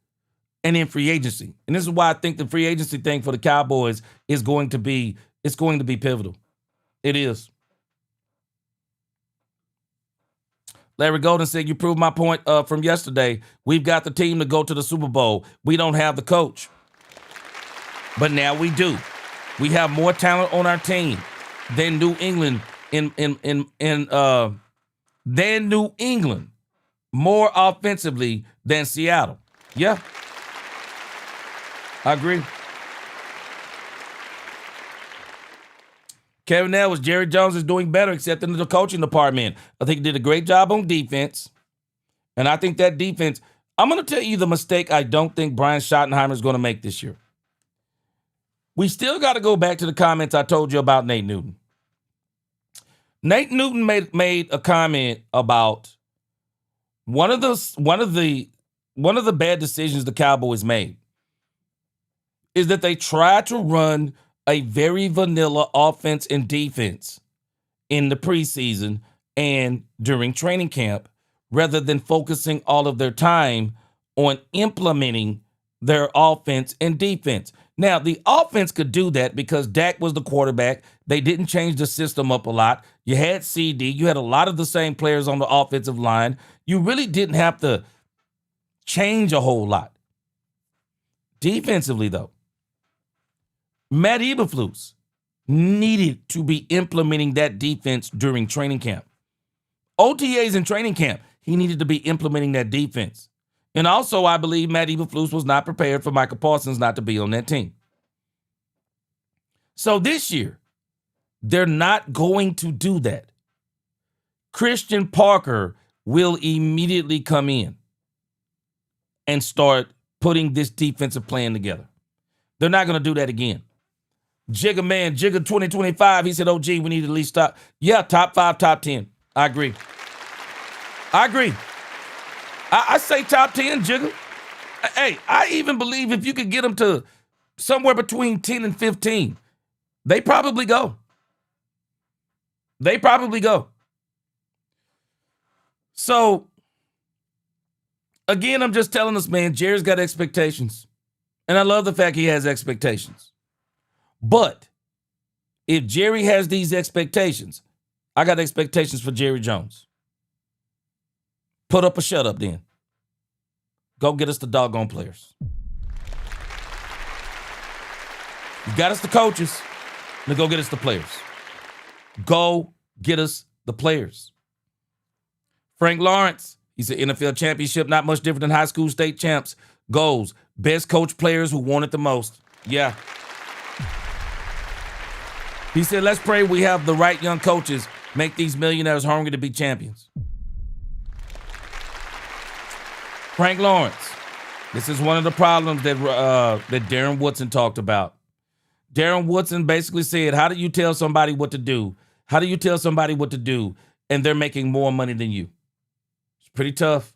and in free agency. And this is why I think the free agency thing for the Cowboys is going to be pivotal. It is. Larry Golden said, you proved my point from yesterday. We've got the team to go to the Super Bowl. We don't have the coach. But now we do. We have more talent on our team than New England than New England. More offensively than Seattle. Yeah. I agree. Kevin Edwards, Jerry Jones is doing better except in the coaching department. I think he did a great job on defense. And I think that defense, I'm going to tell you the mistake I don't think Brian Schottenheimer is going to make this year. We still got to go back to the comments I told you about Nate Newton. Nate Newton made a comment about one of the bad decisions the Cowboys made is that they tried to run a very vanilla offense and defense in the preseason and during training camp rather than focusing all of their time on implementing their offense and defense. Now, the offense could do that because Dak was the quarterback. They didn't change the system up a lot. You had CD. You had a lot of the same players on the offensive line. You really didn't have to change a whole lot. Defensively, though, Matt Eberflus needed to be implementing that defense during training camp. OTAs in training camp, he needed to be implementing that defense. And also, I believe Matt Eberflus was not prepared for Michael Parsons not to be on that team. So this year, they're not going to do that. Christian Parker will immediately come in and start putting this defensive plan together. They're not going to do that again. Jigga 2025, he said, oh, gee, we need to at least top. Yeah, top 5, top 10. I agree. I say top 10, Jigga. Hey, I even believe if you could get them to somewhere between 10 and 15, they probably go. So, again, I'm just telling us, man, Jerry's got expectations. And I love the fact he has expectations. But if Jerry has these expectations, I got expectations for Jerry Jones. Put up or shut up then. Go get us the doggone players. You got us the coaches. Now go get us the players. Go get us the players. Frank Lawrence, he's an NFL championship, not much different than high school state champs. Goals, best coach players who want it the most. Yeah. He said, let's pray we have the right young coaches, make these millionaires hungry to be champions. Frank Lawrence, this is one of the problems that Darren Woodson talked about. Darren Woodson basically said, how do you tell somebody what to do? How do you tell somebody what to do and they're making more money than you? It's pretty tough.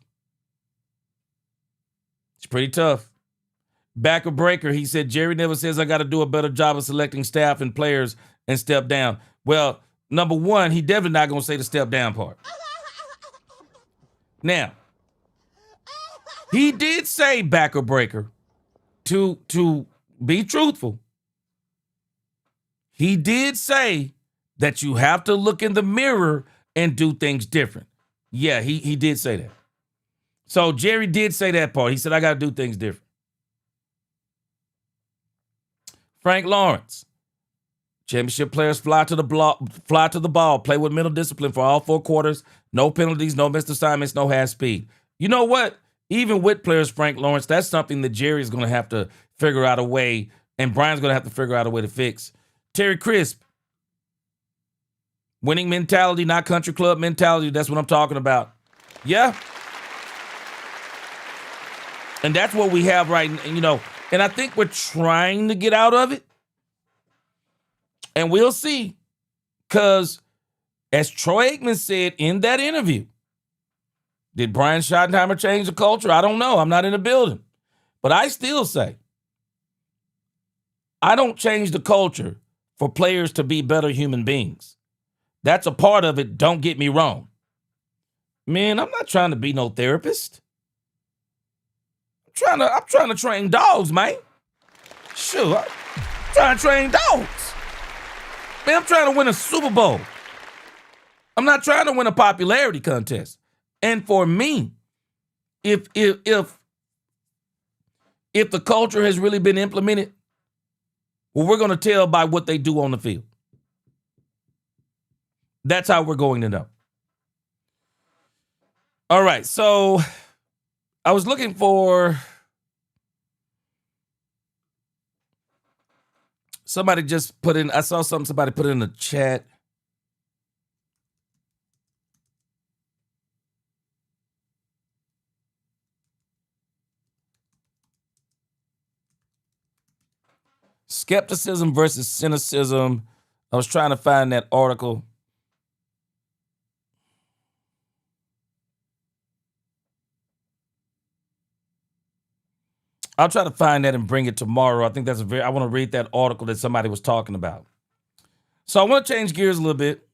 Backer Breaker, he said, Jerry never says I got to do a better job of selecting staff and players and step down. Well, number one, he definitely not going to say the step down part. Now, he did say, Backer Breaker, to be truthful, he did say that you have to look in the mirror and do things different. Yeah, he did say that. So Jerry did say that part. He said, I got to do things different. Frank Lawrence, championship players fly to the ball, play with mental discipline for all 4 quarters, no penalties, no missed assignments, no half speed. You know what? Even with players, Frank Lawrence, that's something that Jerry's going to have to figure out a way, and Brian's going to have to figure out a way to fix. Terry Crisp, winning mentality, not country club mentality. That's what I'm talking about. Yeah. And that's what we have right now, and I think we're trying to get out of it. And we'll see. Because as Troy Aikman said in that interview, did Brian Schottenheimer change the culture? I don't know. I'm not in the building. But I still say, I don't change the culture for players to be better human beings. That's a part of it. Don't get me wrong. Man, I'm not trying to be no therapist. I'm trying to train dogs, man. Sure, I'm trying to train dogs. Man, I'm trying to win a Super Bowl. I'm not trying to win a popularity contest. And for me, if the culture has really been implemented, well, we're going to tell by what they do on the field. That's how we're going to know. All right, so I was looking for somebody just put in, I saw something somebody put in the chat. Skepticism versus cynicism. I was trying to find that article. I'll try to find that and bring it tomorrow. I think that's I want to read that article that somebody was talking about. So I want to change gears a little bit.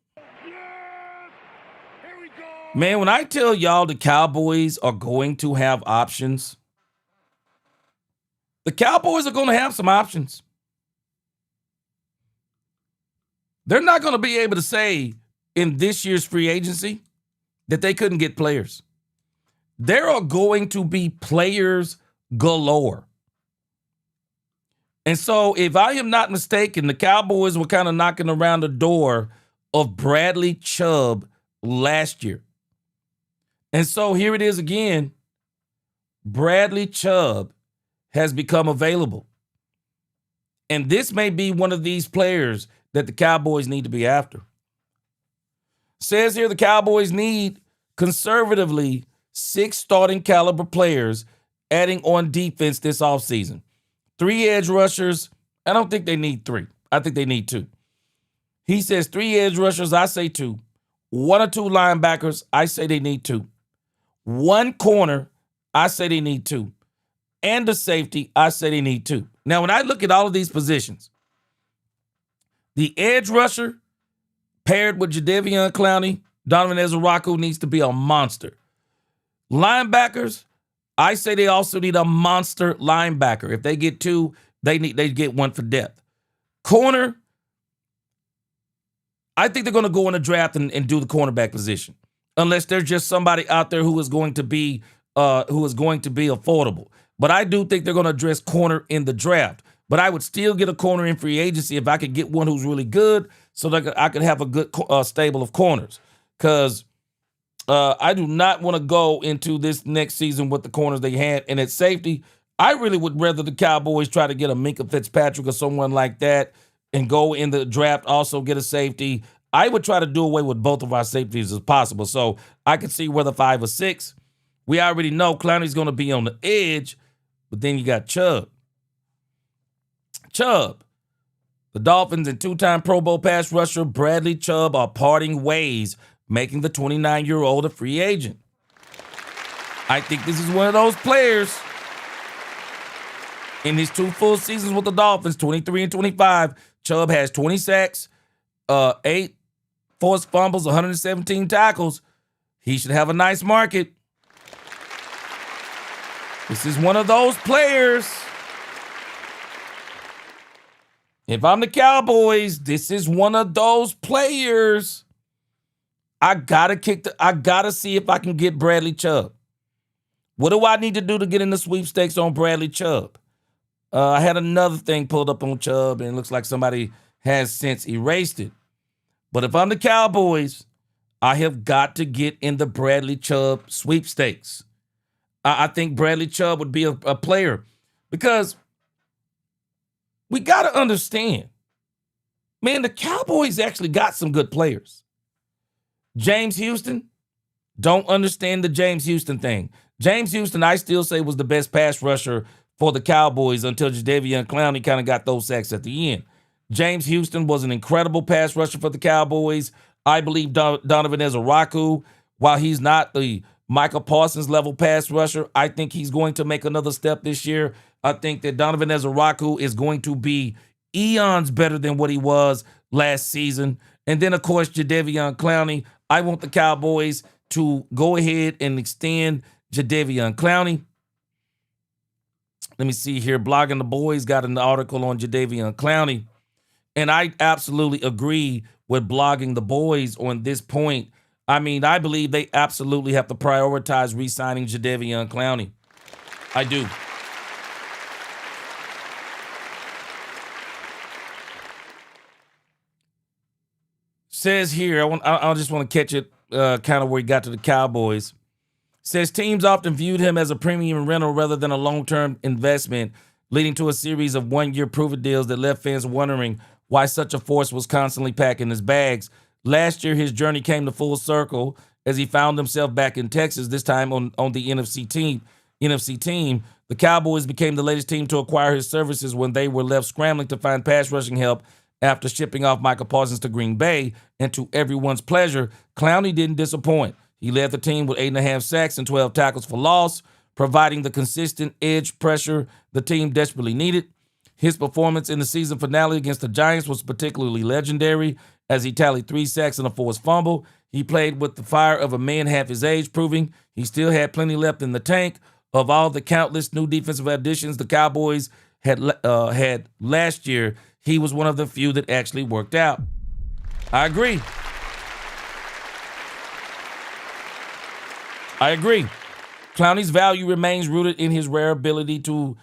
Man, when I tell y'all the Cowboys are going to have options, the Cowboys are going to have some options. They're not going to be able to say in this year's free agency that they couldn't get players. There are going to be players galore. And so if I am not mistaken, the Cowboys were kind of knocking around the door of Bradley Chubb last year. And so here it is again. Bradley Chubb has become available. And this may be one of these players that the Cowboys need to be after. Says here the Cowboys need conservatively 6 starting caliber players adding on defense this offseason. 3 edge rushers. I don't think they need 3. I think they need 2. He says 3 edge rushers. I say 2. 1 or 2 linebackers. I say they need 2. 1 corner. I say they need 2. And the safety. I say they need 2. Now, when I look at all of these positions, the edge rusher paired with Jadeveon Clowney, Donovan Ezra-Raku needs to be a monster. Linebackers, I say they also need a monster linebacker. If they get 2, they get 1 for depth. Corner, I think they're going to go in the draft and do the cornerback position, unless there's just somebody out there who is going to be affordable. But I do think they're going to address corner in the draft. But I would still get a corner in free agency if I could get one who's really good, so that I could have a good stable of corners. Because I do not want to go into this next season with the corners they had. And at safety, I really would rather the Cowboys try to get a Minka Fitzpatrick or someone like that and go in the draft, also get a safety. I would try to do away with both of our safeties as possible. So I could see whether 5 or 6. We already know Clowney's going to be on the edge, but then you got Chubb. The Dolphins and 2-time Pro Bowl pass rusher Bradley Chubb are parting ways, making the 29-year-old a free agent. I think this is one of those players. In his 2 full seasons with the Dolphins, 23 and 25, Chubb has 20 sacks, 8 forced fumbles, 117 tackles. He should have a nice market. This is one of those players. If I'm the Cowboys, this is one of those players. I gotta see if I can get Bradley Chubb. What do I need to do to get in the sweepstakes on Bradley Chubb? I had another thing pulled up on Chubb, and it looks like somebody has since erased it. But if I'm the Cowboys, I have got to get in the Bradley Chubb sweepstakes. I think Bradley Chubb would be a player, because we got to understand, man, the Cowboys actually got some good players. James Houston, don't understand the James Houston thing. James Houston, I still say, was the best pass rusher for the Cowboys until Jadeveon Clowney kind of got those sacks at the end. James Houston was an incredible pass rusher for the Cowboys. I believe Donovan Ezra-Raku, while he's not the Michael Parsons level pass rusher, I think he's going to make another step this year. I think that Donovan Ezra-Raku is going to be eons better than what he was last season. And then, of course, Jadeveon Clowney. I want the Cowboys to go ahead and extend Jadeveon Clowney. Let me see here. Blogging the Boys got an article on Jadeveon Clowney. And I absolutely agree with Blogging the Boys on this point I mean, I believe they absolutely have to prioritize re-signing Jadeveon Clowney. I do. Says here, I just want to catch it kind of where he got to the Cowboys. Says teams often viewed him as a premium rental rather than a long-term investment, leading to a series of one-year prove-it deals that left fans wondering why such a force was constantly packing his bags. Last year, his journey came to full circle as he found himself back in Texas, this time on the NFC team. The Cowboys became the latest team to acquire his services when they were left scrambling to find pass rushing help after shipping off Michael Parsons to Green Bay. And to everyone's pleasure, Clowney didn't disappoint. He led the team with 8.5 sacks and 12 tackles for loss, providing the consistent edge pressure the team desperately needed. His performance in the season finale against the Giants was particularly legendary as he tallied 3 sacks and a forced fumble. He played with the fire of a man half his age, proving he still had plenty left in the tank. Of all the countless new defensive additions the Cowboys had last year, he was one of the few that actually worked out. I agree. Clowney's value remains rooted in his rare ability to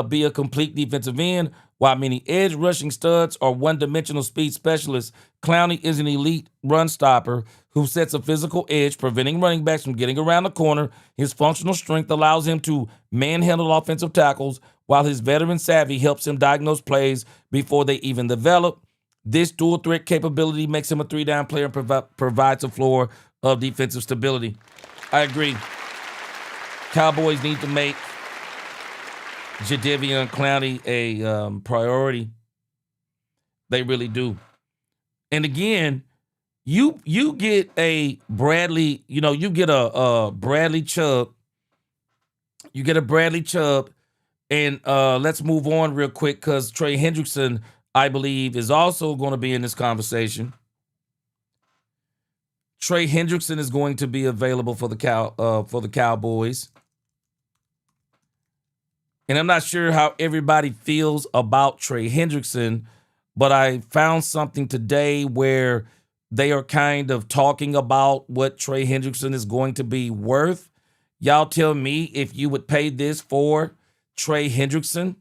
be a complete defensive end. While many edge rushing studs are one-dimensional speed specialists, Clowney is an elite run stopper who sets a physical edge, preventing running backs from getting around the corner. His functional strength allows him to manhandle offensive tackles, while his veteran savvy helps him diagnose plays before they even develop. This dual threat capability makes him a three-down player and provides a floor of defensive stability. I agree. Cowboys need to make Jadeveon Clowney a priority. They really do. And again, you get a Bradley, you get a Bradley Chubb. You get a Bradley Chubb, and let's move on real quick because Trey Hendrickson, I believe, is also going to be in this conversation. Trey Hendrickson is going to be available for the Cowboys. And I'm not sure how everybody feels about Trey Hendrickson, but I found something today where they are kind of talking about what Trey Hendrickson is going to be worth. Y'all tell me if you would pay this for Trey Hendrickson.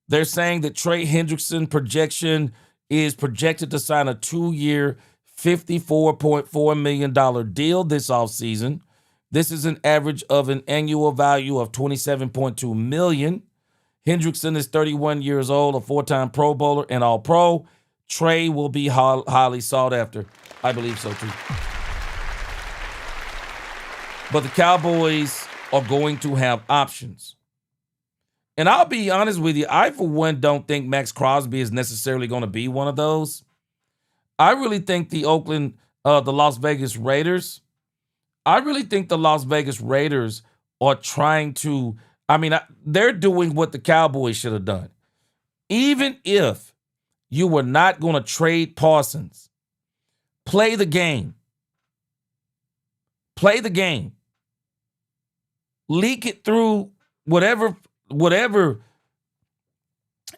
They're saying that Trey Hendrickson projection is projected to sign a 2-year, $54.4 million deal this offseason. This is an average of an annual value of $27.2 million. Hendrickson is 31 years old, a 4-time Pro Bowler and All-Pro. Trey will be highly sought after. I believe so too. But the Cowboys are going to have options. And I'll be honest with you, I, for one, don't think Max Crosby is necessarily going to be one of those. I really think the Las Vegas Raiders, are trying to, they're doing what the Cowboys should have done. Even if you were not going to trade Parsons, play the game. Play the game. Leak it through whatever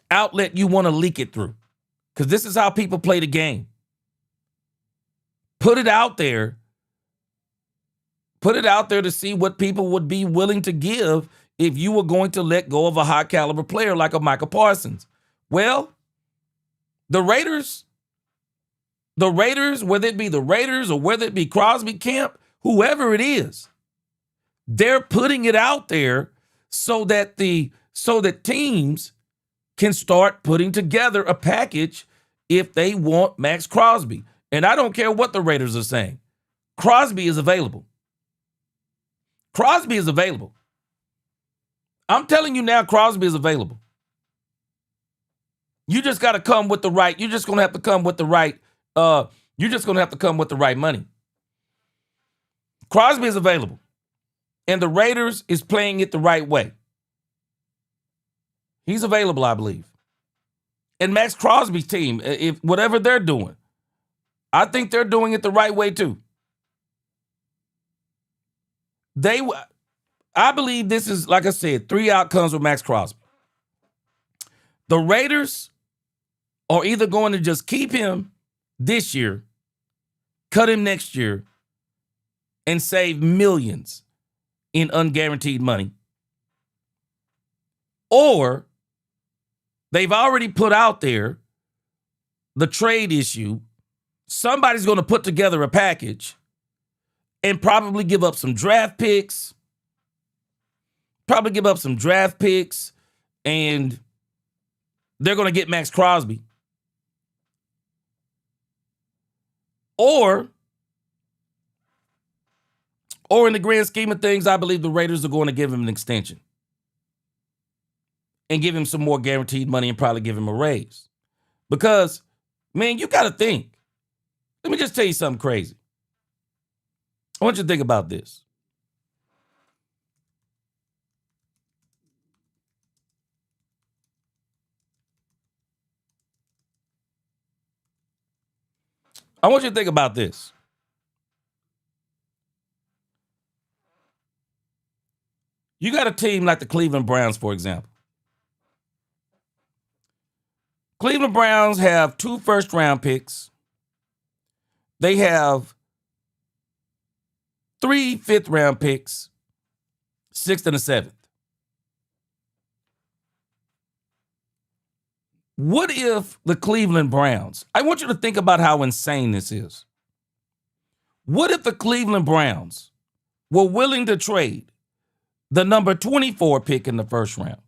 outlet you want to leak it through. Because this is how people play the game. Put it out there. Put it out there to see what people would be willing to give if you were going to let go of a high caliber player like a Michael Parsons. Well, the Raiders, whether it be the Raiders or whether it be Crosby Camp, whoever it is, they're putting it out there so that teams can start putting together a package if they want Max Crosby. And I don't care what the Raiders are saying. Crosby is available. Crosby is available. I'm telling you now, Crosby is available. You just got to come with the right. You're just going to have to come with the right. You're just going to have to come with the right money. Crosby is available. And the Raiders is playing it the right way. He's available, I believe. And Max Crosby's team, if whatever they're doing, I think they're doing it the right way too. I believe this is, like I said, 3 outcomes with Max Crosby. The Raiders are either going to just keep him this year cut him next year, and save millions in unguaranteed money. Or they've already put out there the trade issue. Somebody's going to put together a package and probably give up some draft picks. And they're going to get Max Crosby. Or in the grand scheme of things, I believe the Raiders are going to give him an extension and give him some more guaranteed money and probably give him a raise. Because, man, you got to think. Let me just tell you something crazy. I want you to think about this. I want you to think about this. You got a team like the Cleveland Browns, for example. Cleveland Browns have 2 first-round picks. They have 3 fifth-round picks, 6th and a 7th. What if the Cleveland Browns, I want you to think about how insane this is. What if the Cleveland Browns were willing to trade the number 24 pick in the first round?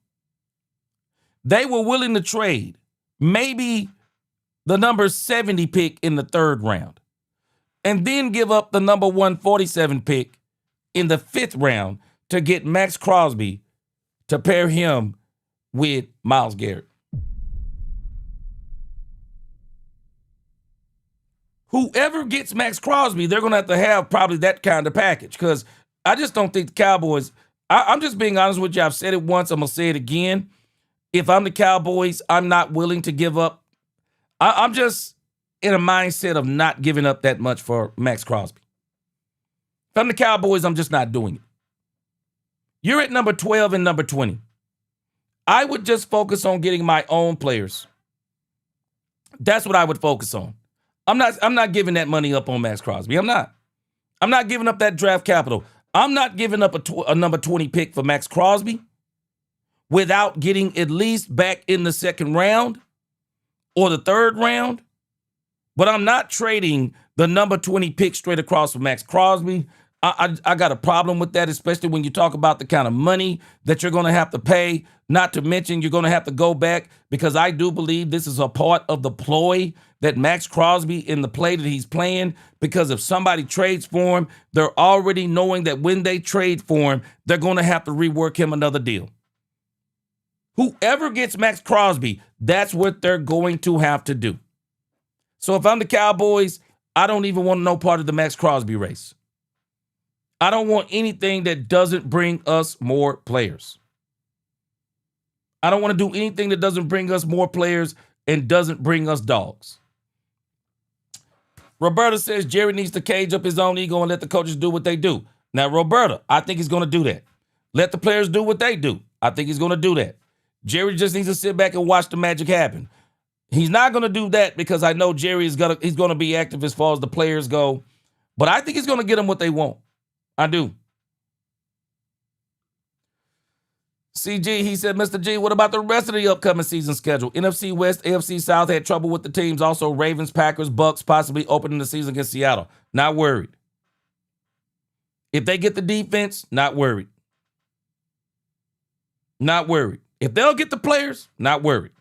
They were willing to trade maybe the number 70 pick in the third round, and then give up the number 147 pick in the 5th round to get Max Crosby to pair him with Myles Garrett. Whoever gets Max Crosby, they're going to have probably that kind of package, because I just don't think the Cowboys, I'm just being honest with you. I've said it once. I'm going to say it again. If I'm the Cowboys, I'm not willing to give up. I'm just in a mindset of not giving up that much for Max Crosby. If I'm the Cowboys, I'm just not doing it. You're at number 12 and number 20. I would just focus on getting my own players. That's what I would focus on. I'm not giving that money up on Max Crosby. I'm not giving up that draft capital. I'm not giving up a number 20 pick for Max Crosby without getting at least back in the 2nd round or the 3rd round. But I'm not trading the number 20 pick straight across for Max Crosby. I got a problem with that, especially when you talk about the kind of money that you're going to have to pay, not to mention you're going to have to go back, because I do believe this is a part of the ploy that Max Crosby in the play that he's playing, because if somebody trades for him, they're already knowing that when they trade for him, they're going to have to rework him another deal. Whoever gets Max Crosby, that's what they're going to have to do. So if I'm the Cowboys, I don't even want no part of the Max Crosby race. I don't want anything that doesn't bring us more players. I don't want to do anything that doesn't bring us more players and doesn't bring us dogs. Roberta says Jerry needs to cage up his own ego and let the coaches do what they do. Now, Roberta, I think he's going to do that. Let the players do what they do. I think he's going to do that. Jerry just needs to sit back and watch the magic happen. He's not going to do that because I know Jerry he's going to be active as far as the players go. But I think he's going to get them what they want. I do. CG, he said, Mr. G, what about the rest of the upcoming season schedule? NFC West, AFC South had trouble with the teams. Also, Ravens, Packers, Bucks possibly opening the season against Seattle. Not worried. If they get the defense, not worried. Not worried. If they'll get the players, not worried.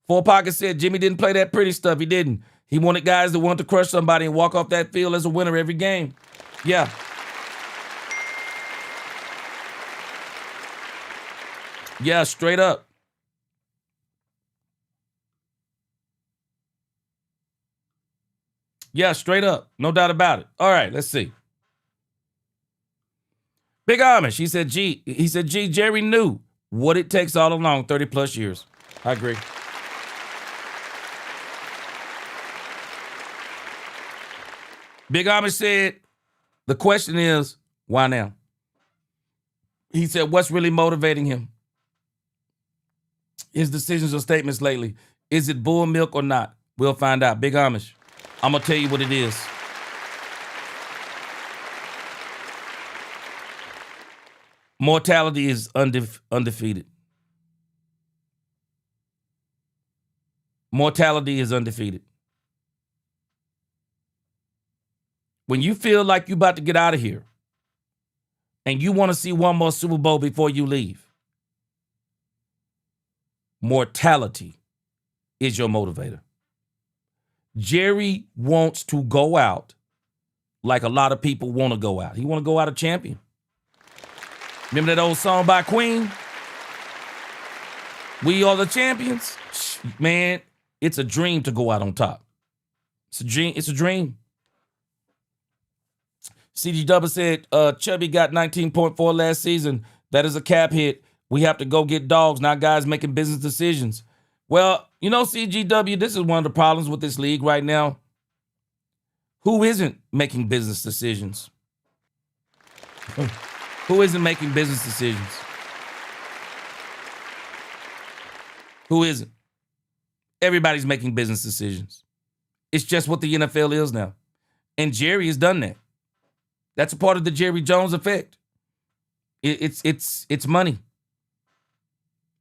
Four Pocket said Jimmy didn't play that pretty stuff. He didn't. He wanted guys that want to crush somebody and walk off that field as a winner every game. Yeah. Yeah, straight up. Yeah, straight up. No doubt about it. All right, let's see. Big Amish, he said, G, Jerry knew what it takes all along, 30 plus years. I agree. Big Amish said, the question is, why now? He said, what's really motivating him? His decisions or statements lately. Is it bull milk or not? We'll find out. Big Amish, I'm going to tell you what it is. Mortality is undefeated. Mortality is undefeated. When you feel like you're about to get out of here and you want to see one more Super Bowl before you leave, mortality is your motivator. Jerry wants to go out like a lot of people want to go out. He want to go out a champion. Remember that old song by Queen? We are the champions. Man, it's a dream to go out on top. It's a dream. It's a dream. CG Dubba said, Chubby got 19.4 last season. That is a cap hit. We have to go get dogs, not guys making business decisions. Well, you know, CGW, this is one of the problems with this league right now. Who isn't making business decisions? Who isn't making business decisions? Who isn't? Everybody's making business decisions. It's just what the NFL is now. And Jerry has done that. That's a part of the Jerry Jones effect. It's money.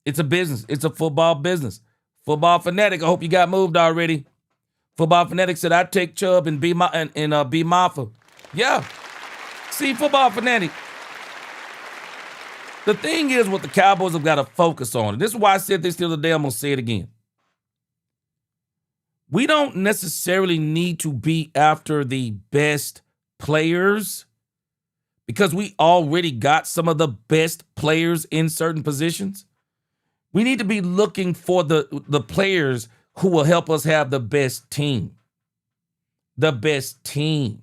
It's a business. It's a football business. Football Fanatic, I hope you got moved already. Football Fanatic said, I'd take Chubb and be Martha. Yeah. See, Football Fanatic. The thing is what the Cowboys have got to focus on. And this is why I said this the other day. I'm going to say it again. We don't necessarily need to be after the best players because we already got some of the best players in certain positions. We need to be looking for the players who will help us have the best team. The best team.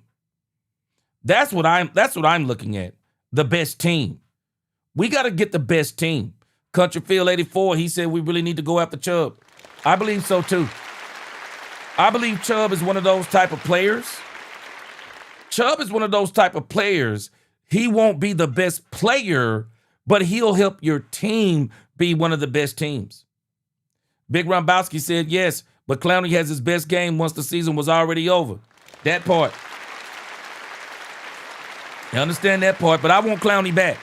That's what I'm looking at. The best team. We got to get the best team. Countryfield 84, he said we really need to go after Chubb. I believe so too. I believe Chubb is one of those type of players. Chubb is one of those type of players. He won't be the best player, but he'll help your team be one of the best teams. Big Rombowski said yes, but Clowney has his best game once the season was already over. That part. I understand that part, but I want Clowney back.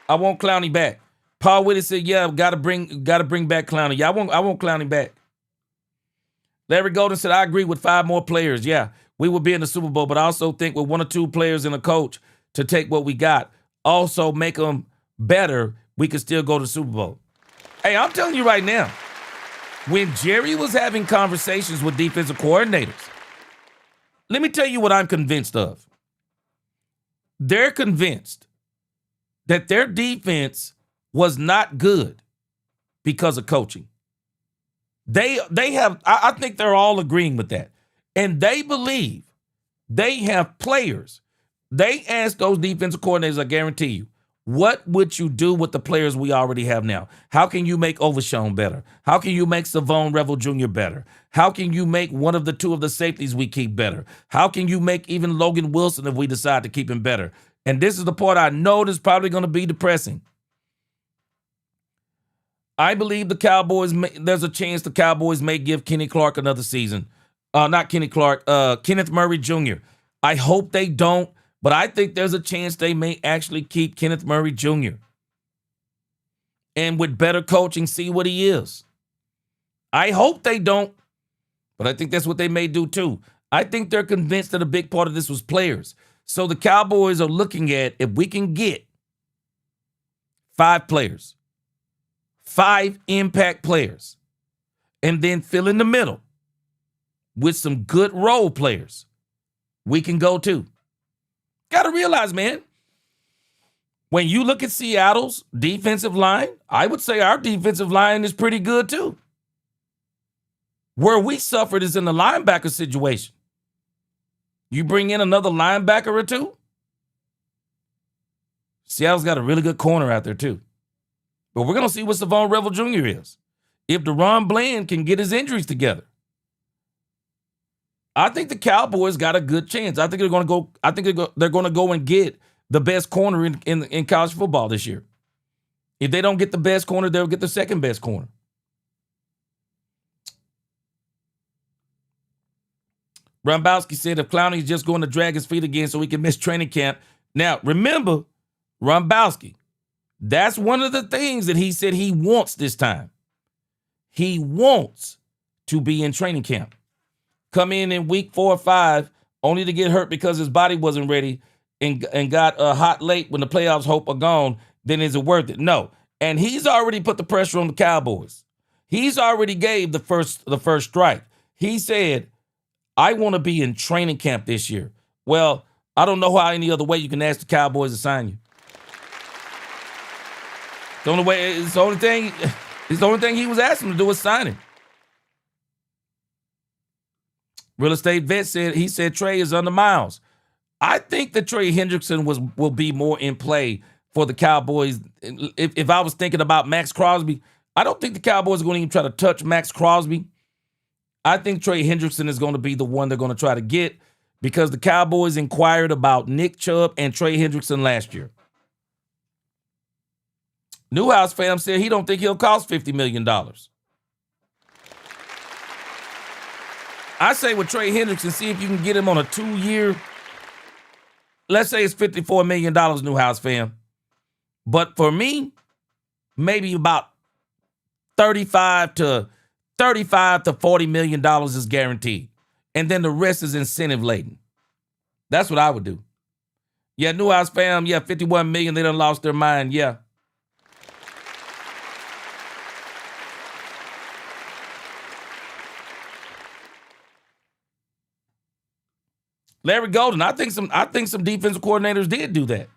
I want Clowney back. Paul Whitty said, yeah, gotta bring back Clowney. Yeah, I want Clowney back. Larry Golden said, I agree with 5 more players. Yeah, we will be in the Super Bowl, but I also think with 1 or 2 players and a coach to take what we got, also make them better, we could still go to the Super Bowl. Hey, I'm telling you right now, when Jerry was having conversations with defensive coordinators, let me tell you what I'm convinced of. They're convinced that their defense was not good because of coaching. They have, I think they're all agreeing with that. And they believe they have players. They asked those defensive coordinators, I guarantee you, what would you do with the players we already have now? How can you make Overshown better? How can you make Savone Revel Jr. better? How can you make one of the 2 of the safeties we keep better? How can you make even Logan Wilson if we decide to keep him better? And this is the part I know that's probably going to be depressing. I believe the Cowboys, there's a chance the Cowboys may give Kenny Clark another season. Not Kenny Clark, Kenneth Murray Jr. I hope they don't, but I think there's a chance they may actually keep Kenneth Murray Jr. And with better coaching, see what he is. I hope they don't, but I think that's what they may do too. I think they're convinced that a big part of this was players. So the Cowboys are looking at if we can get 5 players, 5 impact players, and then fill in the middle with some good role players, we can go too. Got to realize, man, when you look at Seattle's defensive line, I would say our defensive line is pretty good too. Where we suffered is in the linebacker situation. You bring in another linebacker or 2. Seattle's got a really good corner out there too. But we're going to see what Savone Revel Jr. is. If DeRon Bland can get his injuries together. I think the Cowboys got a good chance. I think they're going to go. I think they're going to go and get the best corner in college football this year. If they don't get the best corner, they'll get the second best corner. Rombowski said if Clowney's just going to drag his feet again so he can miss training camp. Now, remember, Rombowski, That's one of the things that he said he wants this time. He wants to be in training camp. Come in week 4 or 5, only to get hurt because his body wasn't ready and got hot late when the playoffs hope are gone, then is it worth it? No. And he's already put the pressure on the Cowboys. He's already gave the first strike. He said, I want to be in training camp this year. Well, I don't know how any other way you can ask the Cowboys to sign you. The only thing he was asking to do was sign him. Real estate vet said Trey is under Miles. I think that Trey Hendrickson will be more in play for the Cowboys. If I was thinking about Max Crosby, I don't think the Cowboys are going to even try to touch Max Crosby. I think Trey Hendrickson is going to be the one they're going to try to get because the Cowboys inquired about Nick Chubb and Trey Hendrickson last year. Newhouse fam said he don't think he'll cost $50 million. I say with Trey Hendrickson, see if you can get him on a 2-year, let's say it's $54 million, Newhouse fam. But for me, maybe about 35 to $40 million is guaranteed. And then the rest is incentive laden. That's what I would do. Yeah, Newhouse fam, yeah, $51 million, they done lost their mind, yeah. Larry Golden, I think some defensive coordinators did do that.